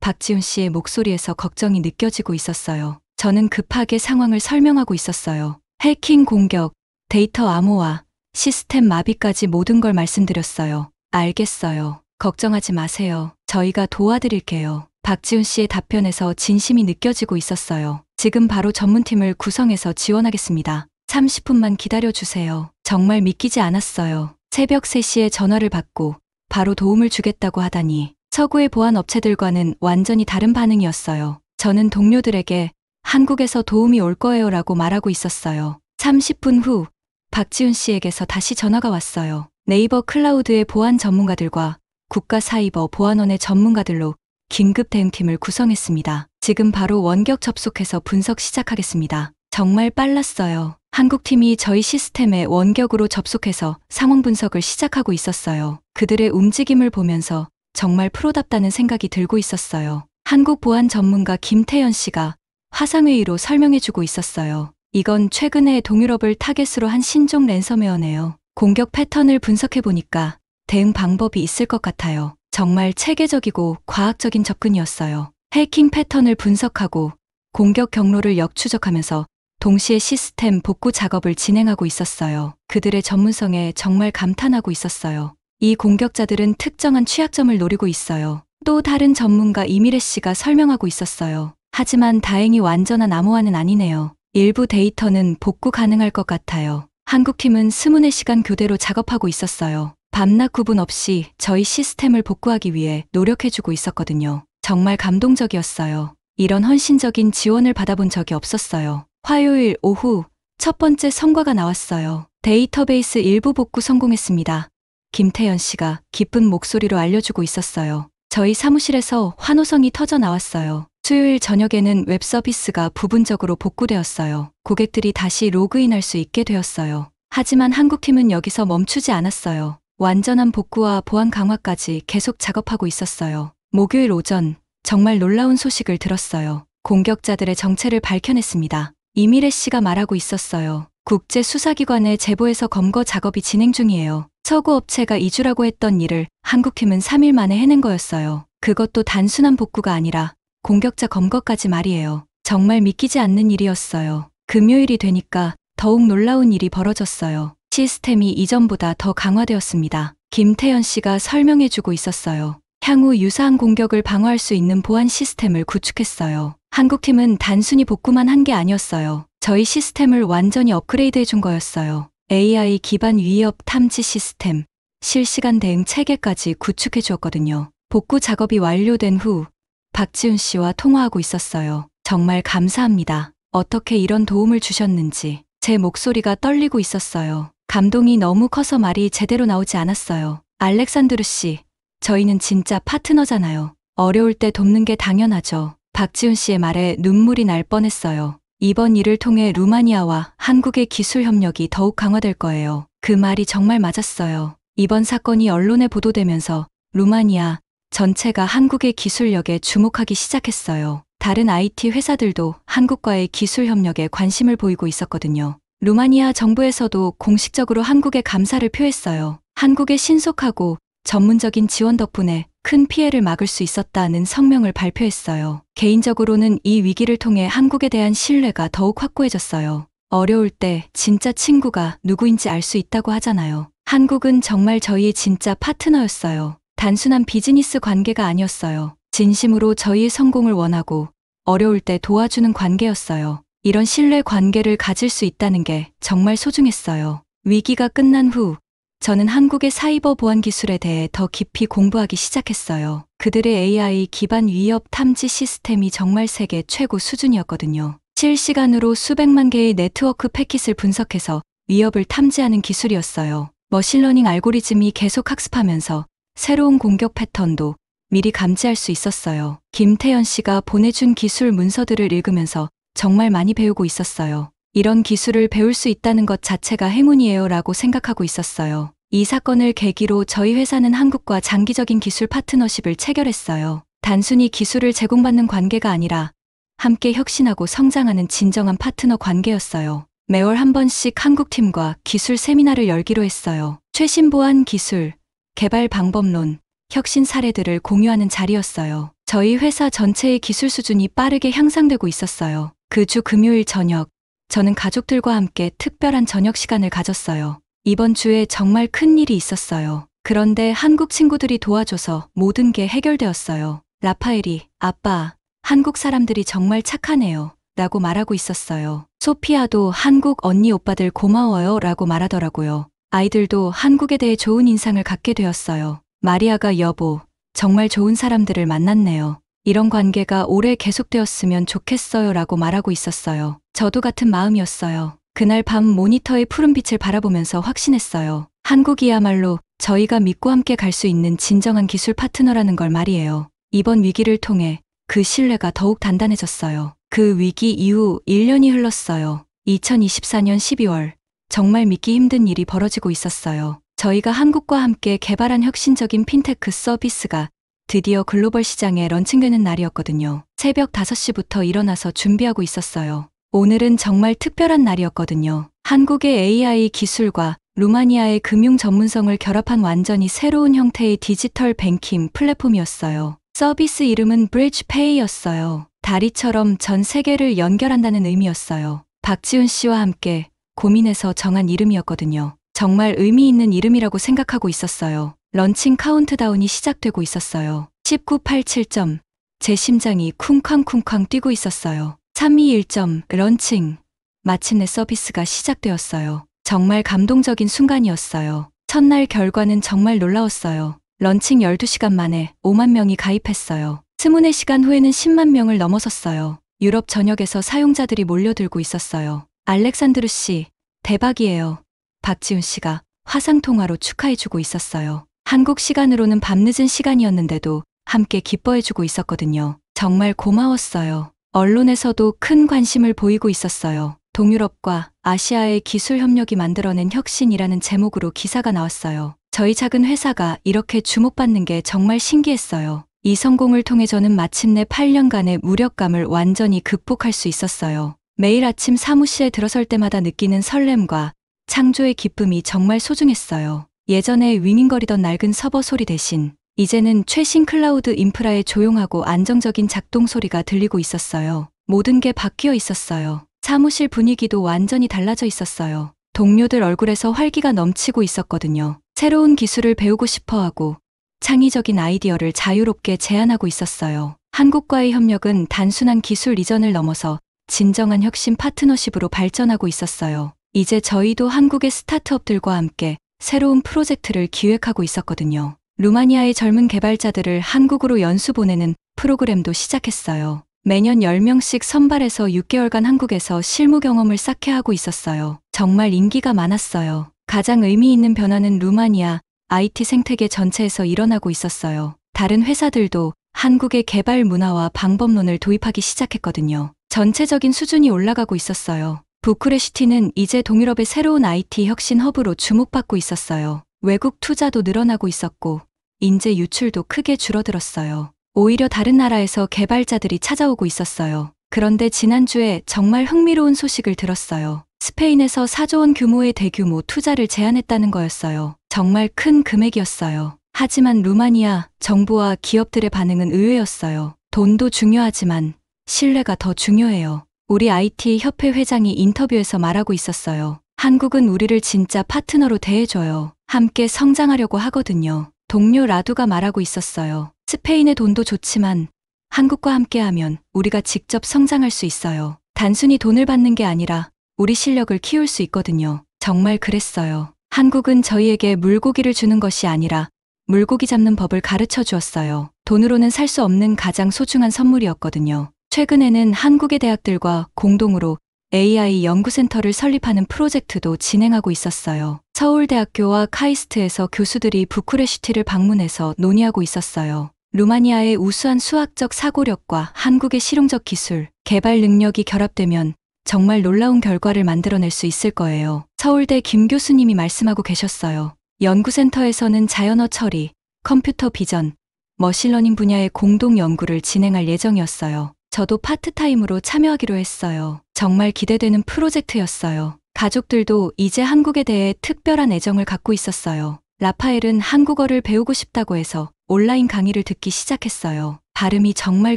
Speaker 1: 박지훈 씨의 목소리에서 걱정이 느껴지고 있었어요. 저는 급하게 상황을 설명하고 있었어요. 해킹 공격, 데이터 암호화, 시스템 마비까지 모든 걸 말씀드렸어요. 알겠어요. 걱정하지 마세요. 저희가 도와드릴게요. 박지훈 씨의 답변에서 진심이 느껴지고 있었어요. 지금 바로 전문팀을 구성해서 지원하겠습니다. 30분만 기다려주세요. 정말 믿기지 않았어요. 새벽 3시에 전화를 받고 바로 도움을 주겠다고 하다니 서구의 보안 업체들과는 완전히 다른 반응이었어요. 저는 동료들에게 한국에서 도움이 올 거예요 라고 말하고 있었어요. 30분 후 박지훈 씨에게서 다시 전화가 왔어요. 네이버 클라우드의 보안 전문가들과 국가사이버 보안원의 전문가들로 긴급 대응팀을 구성했습니다. 지금 바로 원격 접속해서 분석 시작하겠습니다. 정말 빨랐어요. 한국팀이 저희 시스템에 원격으로 접속해서 상황 분석을 시작하고 있었어요. 그들의 움직임을 보면서 정말 프로답다는 생각이 들고 있었어요. 한국 보안 전문가 김태연 씨가 화상회의로 설명해주고 있었어요. 이건 최근에 동유럽을 타겟으로 한 신종 랜섬웨어네요. 공격 패턴을 분석해보니까 대응 방법이 있을 것 같아요. 정말 체계적이고 과학적인 접근이었어요. 해킹 패턴을 분석하고 공격 경로를 역추적하면서 동시에 시스템 복구 작업을 진행하고 있었어요. 그들의 전문성에 정말 감탄하고 있었어요. 이 공격자들은 특정한 취약점을 노리고 있어요. 또 다른 전문가 이미래 씨가 설명하고 있었어요. 하지만 다행히 완전한 암호화는 아니네요. 일부 데이터는 복구 가능할 것 같아요. 한국팀은 24시간 교대로 작업하고 있었어요. 밤낮 구분 없이 저희 시스템을 복구하기 위해 노력해주고 있었거든요. 정말 감동적이었어요. 이런 헌신적인 지원을 받아본 적이 없었어요. 화요일 오후 첫 번째 성과가 나왔어요. 데이터베이스 일부 복구 성공했습니다. 김태연 씨가 기쁜 목소리로 알려주고 있었어요. 저희 사무실에서 환호성이 터져 나왔어요. 수요일 저녁에는 웹 서비스가 부분적으로 복구되었어요. 고객들이 다시 로그인할 수 있게 되었어요. 하지만 한국팀은 여기서 멈추지 않았어요. 완전한 복구와 보안 강화까지 계속 작업하고 있었어요. 목요일 오전 정말 놀라운 소식을 들었어요. 공격자들의 정체를 밝혀냈습니다. 이미래 씨가 말하고 있었어요. 국제수사기관의 제보에서 검거 작업이 진행 중이에요. 서구 업체가 이주라고 했던 일을 한국팀은 3일 만에 해낸 거였어요. 그것도 단순한 복구가 아니라 공격자 검거까지 말이에요. 정말 믿기지 않는 일이었어요. 금요일이 되니까 더욱 놀라운 일이 벌어졌어요. 시스템이 이전보다 더 강화되었습니다. 김태연 씨가 설명해주고 있었어요. 향후 유사한 공격을 방어할 수 있는 보안 시스템을 구축했어요. 한국팀은 단순히 복구만 한 게 아니었어요. 저희 시스템을 완전히 업그레이드 해준 거였어요. AI 기반 위협 탐지 시스템, 실시간 대응 체계까지 구축해 주었거든요. 복구 작업이 완료된 후 박지훈 씨와 통화하고 있었어요. 정말 감사합니다. 어떻게 이런 도움을 주셨는지. 제 목소리가 떨리고 있었어요. 감동이 너무 커서 말이 제대로 나오지 않았어요. 알렉산드루 씨, 저희는 진짜 파트너잖아요. 어려울 때 돕는 게 당연하죠. 박지훈 씨의 말에 눈물이 날 뻔했어요. 이번 일을 통해 루마니아와 한국의 기술 협력이 더욱 강화될 거예요. 그 말이 정말 맞았어요. 이번 사건이 언론에 보도되면서 루마니아 전체가 한국의 기술력에 주목하기 시작했어요. 다른 IT 회사들도 한국과의 기술 협력에 관심을 보이고 있었거든요. 루마니아 정부에서도 공식적으로 한국에 감사를 표했어요. 한국의 신속하고 전문적인 지원 덕분에 큰 피해를 막을 수 있었다는 성명을 발표했어요. 개인적으로는 이 위기를 통해 한국에 대한 신뢰가 더욱 확고해졌어요. 어려울 때 진짜 친구가 누구인지 알 수 있다고 하잖아요. 한국은 정말 저희의 진짜 파트너였어요. 단순한 비즈니스 관계가 아니었어요. 진심으로 저희의 성공을 원하고 어려울 때 도와주는 관계였어요. 이런 신뢰 관계를 가질 수 있다는 게 정말 소중했어요. 위기가 끝난 후 저는 한국의 사이버 보안 기술에 대해 더 깊이 공부하기 시작했어요. 그들의 AI 기반 위협 탐지 시스템이 정말 세계 최고 수준이었거든요. 실시간으로 수백만 개의 네트워크 패킷을 분석해서 위협을 탐지하는 기술이었어요. 머신러닝 알고리즘이 계속 학습하면서 새로운 공격 패턴도 미리 감지할 수 있었어요. 김태연 씨가 보내준 기술 문서들을 읽으면서 정말 많이 배우고 있었어요. 이런 기술을 배울 수 있다는 것 자체가 행운이에요 라고 생각하고 있었어요. 이 사건을 계기로 저희 회사는 한국과 장기적인 기술 파트너십을 체결했어요. 단순히 기술을 제공받는 관계가 아니라 함께 혁신하고 성장하는 진정한 파트너 관계였어요. 매월 한 번씩 한국팀과 기술 세미나를 열기로 했어요. 최신 보안 기술, 개발 방법론, 혁신 사례들을 공유하는 자리였어요. 저희 회사 전체의 기술 수준이 빠르게 향상되고 있었어요. 그 주 금요일 저녁, 저는 가족들과 함께 특별한 저녁 시간을 가졌어요. 이번 주에 정말 큰 일이 있었어요. 그런데 한국 친구들이 도와줘서 모든 게 해결되었어요. 라파엘이, 아빠, 한국 사람들이 정말 착하네요. 라고 말하고 있었어요. 소피아도 한국 언니 오빠들 고마워요. 라고 말하더라고요. 아이들도 한국에 대해 좋은 인상을 갖게 되었어요. 마리아가 여보, 정말 좋은 사람들을 만났네요. 이런 관계가 오래 계속되었으면 좋겠어요. 라고 말하고 있었어요. 저도 같은 마음이었어요. 그날 밤 모니터의 푸른빛을 바라보면서 확신했어요. 한국이야말로 저희가 믿고 함께 갈 수 있는 진정한 기술 파트너라는 걸 말이에요. 이번 위기를 통해 그 신뢰가 더욱 단단해졌어요. 그 위기 이후 1년이 흘렀어요. 2024년 12월, 정말 믿기 힘든 일이 벌어지고 있었어요. 저희가 한국과 함께 개발한 혁신적인 핀테크 서비스가 드디어 글로벌 시장에 런칭되는 날이었거든요. 새벽 5시부터 일어나서 준비하고 있었어요. 오늘은 정말 특별한 날이었거든요. 한국의 AI 기술과 루마니아의 금융 전문성을 결합한 완전히 새로운 형태의 디지털 뱅킹 플랫폼이었어요. 서비스 이름은 브릿지페이였어요. 다리처럼 전 세계를 연결한다는 의미였어요. 박지훈 씨와 함께 고민해서 정한 이름이었거든요. 정말 의미 있는 이름이라고 생각하고 있었어요. 런칭 카운트다운이 시작되고 있었어요. 1987점. 제 심장이 쿵쾅쿵쾅 뛰고 있었어요. 321점. 런칭. 마침내 서비스가 시작되었어요. 정말 감동적인 순간이었어요. 첫날 결과는 정말 놀라웠어요. 런칭 12시간 만에 5만 명이 가입했어요. 24시간 후에는 10만 명을 넘어섰어요. 유럽 전역에서 사용자들이 몰려들고 있었어요. 알렉산드루 씨, 대박이에요. 박지훈 씨가 화상통화로 축하해주고 있었어요. 한국 시간으로는 밤늦은 시간이었는데도 함께 기뻐해주고 있었거든요. 정말 고마웠어요. 언론에서도 큰 관심을 보이고 있었어요. 동유럽과 아시아의 기술 협력이 만들어낸 혁신이라는 제목으로 기사가 나왔어요. 저희 작은 회사가 이렇게 주목받는 게 정말 신기했어요. 이 성공을 통해 저는 마침내 8년간의 무력감을 완전히 극복할 수 있었어요. 매일 아침 사무실에 들어설 때마다 느끼는 설렘과 창조의 기쁨이 정말 소중했어요. 예전에 윙윙거리던 낡은 서버 소리 대신 이제는 최신 클라우드 인프라의 조용하고 안정적인 작동 소리가 들리고 있었어요. 모든 게 바뀌어 있었어요. 사무실 분위기도 완전히 달라져 있었어요. 동료들 얼굴에서 활기가 넘치고 있었거든요. 새로운 기술을 배우고 싶어하고 창의적인 아이디어를 자유롭게 제안하고 있었어요. 한국과의 협력은 단순한 기술 이전을 넘어서 진정한 혁신 파트너십으로 발전하고 있었어요. 이제 저희도 한국의 스타트업들과 함께 새로운 프로젝트를 기획하고 있었거든요. 루마니아의 젊은 개발자들을 한국으로 연수 보내는 프로그램도 시작했어요. 매년 10명씩 선발해서 6개월간 한국에서 실무 경험을 쌓게 하고 있었어요. 정말 인기가 많았어요. 가장 의미 있는 변화는 루마니아 IT 생태계 전체에서 일어나고 있었어요. 다른 회사들도 한국의 개발 문화와 방법론을 도입하기 시작했거든요. 전체적인 수준이 올라가고 있었어요. 부쿠레슈티는 이제 동유럽의 새로운 IT 혁신 허브로 주목받고 있었어요. 외국 투자도 늘어나고 있었고 인재 유출도 크게 줄어들었어요. 오히려 다른 나라에서 개발자들이 찾아오고 있었어요. 그런데 지난주에 정말 흥미로운 소식을 들었어요. 스페인에서 4조 원 규모의 대규모 투자를 제안했다는 거였어요. 정말 큰 금액이었어요. 하지만 루마니아 정부와 기업들의 반응은 의외였어요. 돈도 중요하지만 신뢰가 더 중요해요. 우리 IT 협회 회장이 인터뷰에서 말하고 있었어요. 한국은 우리를 진짜 파트너로 대해줘요. 함께 성장하려고 하거든요. 동료 라두가 말하고 있었어요. 스페인의 돈도 좋지만 한국과 함께하면 우리가 직접 성장할 수 있어요. 단순히 돈을 받는 게 아니라 우리 실력을 키울 수 있거든요. 정말 그랬어요. 한국은 저희에게 물고기를 주는 것이 아니라 물고기 잡는 법을 가르쳐 주었어요. 돈으로는 살 수 없는 가장 소중한 선물이었거든요. 최근에는 한국의 대학들과 공동으로 AI 연구센터를 설립하는 프로젝트도 진행하고 있었어요. 서울대학교와 카이스트에서 교수들이 부쿠레슈티를 방문해서 논의하고 있었어요. 루마니아의 우수한 수학적 사고력과 한국의 실용적 기술, 개발 능력이 결합되면 정말 놀라운 결과를 만들어낼 수 있을 거예요. 서울대 김 교수님이 말씀하고 계셨어요. 연구센터에서는 자연어 처리, 컴퓨터 비전, 머신러닝 분야의 공동 연구를 진행할 예정이었어요. 저도 파트타임으로 참여하기로 했어요. 정말 기대되는 프로젝트였어요. 가족들도 이제 한국에 대해 특별한 애정을 갖고 있었어요. 라파엘은 한국어를 배우고 싶다고 해서 온라인 강의를 듣기 시작했어요. 발음이 정말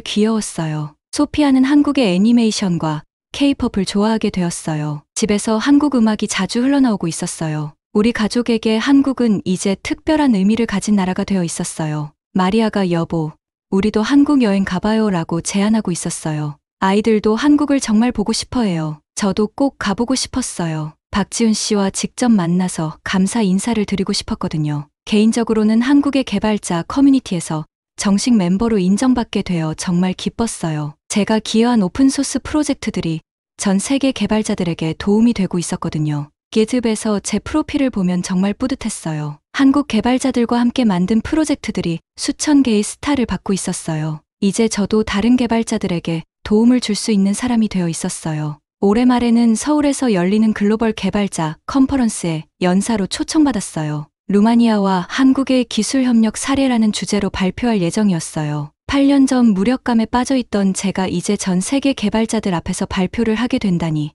Speaker 1: 귀여웠어요. 소피아는 한국의 애니메이션과 K-팝을 좋아하게 되었어요. 집에서 한국 음악이 자주 흘러나오고 있었어요. 우리 가족에게 한국은 이제 특별한 의미를 가진 나라가 되어 있었어요. 마리아가 여보, 우리도 한국 여행 가봐요 라고 제안하고 있었어요. 아이들도 한국을 정말 보고 싶어 해요. 저도 꼭 가보고 싶었어요. 박지훈 씨와 직접 만나서 감사 인사를 드리고 싶었거든요. 개인적으로는 한국의 개발자 커뮤니티에서 정식 멤버로 인정받게 되어 정말 기뻤어요. 제가 기여한 오픈소스 프로젝트들이 전 세계 개발자들에게 도움이 되고 있었거든요. GitHub에서 제 프로필을 보면 정말 뿌듯했어요. 한국 개발자들과 함께 만든 프로젝트들이 수천 개의 스타를 받고 있었어요. 이제 저도 다른 개발자들에게 도움을 줄 수 있는 사람이 되어 있었어요. 올해 말에는 서울에서 열리는 글로벌 개발자 컨퍼런스에 연사로 초청받았어요. 루마니아와 한국의 기술협력 사례라는 주제로 발표할 예정이었어요. 8년 전 무력감에 빠져있던 제가 이제 전 세계 개발자들 앞에서 발표를 하게 된다니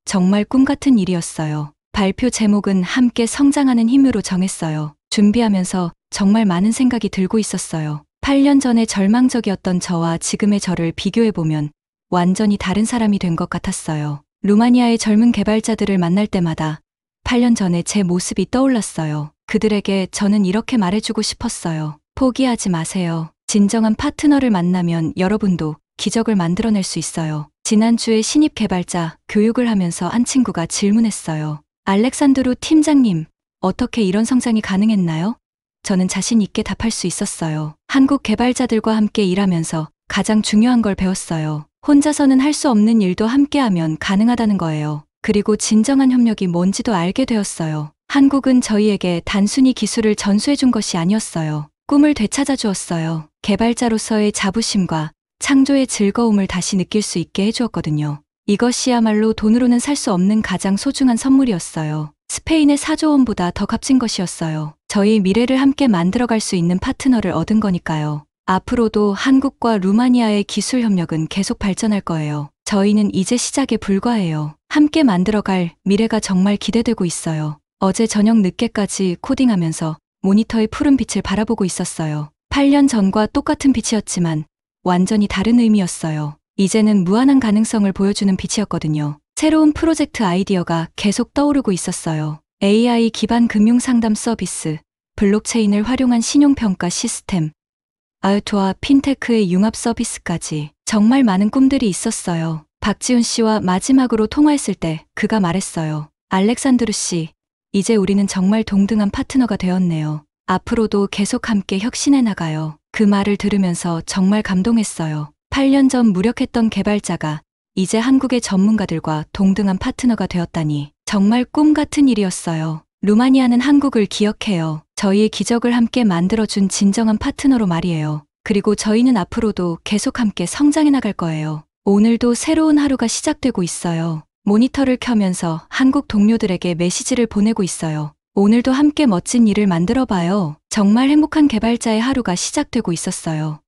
Speaker 1: 정말 꿈같은 일이었어요. 발표 제목은 함께 성장하는 힘으로 정했어요. 준비하면서 정말 많은 생각이 들고 있었어요. 8년 전에 절망적이었던 저와 지금의 저를 비교해보면 완전히 다른 사람이 된 것 같았어요. 루마니아의 젊은 개발자들을 만날 때마다 8년 전에 제 모습이 떠올랐어요. 그들에게 저는 이렇게 말해주고 싶었어요. 포기하지 마세요. 진정한 파트너를 만나면 여러분도 기적을 만들어낼 수 있어요. 지난주에 신입 개발자 교육을 하면서 한 친구가 질문했어요. 알렉산드루 팀장님, 어떻게 이런 성장이 가능했나요? 저는 자신 있게 답할 수 있었어요. 한국 개발자들과 함께 일하면서 가장 중요한 걸 배웠어요. 혼자서는 할 수 없는 일도 함께하면 가능하다는 거예요. 그리고 진정한 협력이 뭔지도 알게 되었어요. 한국은 저희에게 단순히 기술을 전수해 준 것이 아니었어요. 꿈을 되찾아 주었어요. 개발자로서의 자부심과 창조의 즐거움을 다시 느낄 수 있게 해주었거든요. 이것이야말로 돈으로는 살 수 없는 가장 소중한 선물이었어요. 스페인의 4조 원보다 더 값진 것이었어요. 저희 미래를 함께 만들어갈 수 있는 파트너를 얻은 거니까요. 앞으로도 한국과 루마니아의 기술 협력은 계속 발전할 거예요. 저희는 이제 시작에 불과해요. 함께 만들어갈 미래가 정말 기대되고 있어요. 어제 저녁 늦게까지 코딩하면서 모니터의 푸른 빛을 바라보고 있었어요. 8년 전과 똑같은 빛이었지만 완전히 다른 의미였어요. 이제는 무한한 가능성을 보여주는 빛이었거든요. 새로운 프로젝트 아이디어가 계속 떠오르고 있었어요. AI 기반 금융 상담 서비스, 블록체인을 활용한 신용평가 시스템, 아유토와 핀테크의 융합 서비스까지 정말 많은 꿈들이 있었어요. 박지훈 씨와 마지막으로 통화했을 때 그가 말했어요. 알렉산드루 씨, 이제 우리는 정말 동등한 파트너가 되었네요. 앞으로도 계속 함께 혁신해 나가요. 그 말을 들으면서 정말 감동했어요. 8년 전 무력했던 개발자가 이제 한국의 전문가들과 동등한 파트너가 되었다니 정말 꿈 같은 일이었어요. 루마니아는 한국을 기억해요. 저희의 기적을 함께 만들어준 진정한 파트너로 말이에요. 그리고 저희는 앞으로도 계속 함께 성장해 나갈 거예요. 오늘도 새로운 하루가 시작되고 있어요. 모니터를 켜면서 한국 동료들에게 메시지를 보내고 있어요. 오늘도 함께 멋진 일을 만들어 봐요. 정말 행복한 개발자의 하루가 시작되고 있었어요.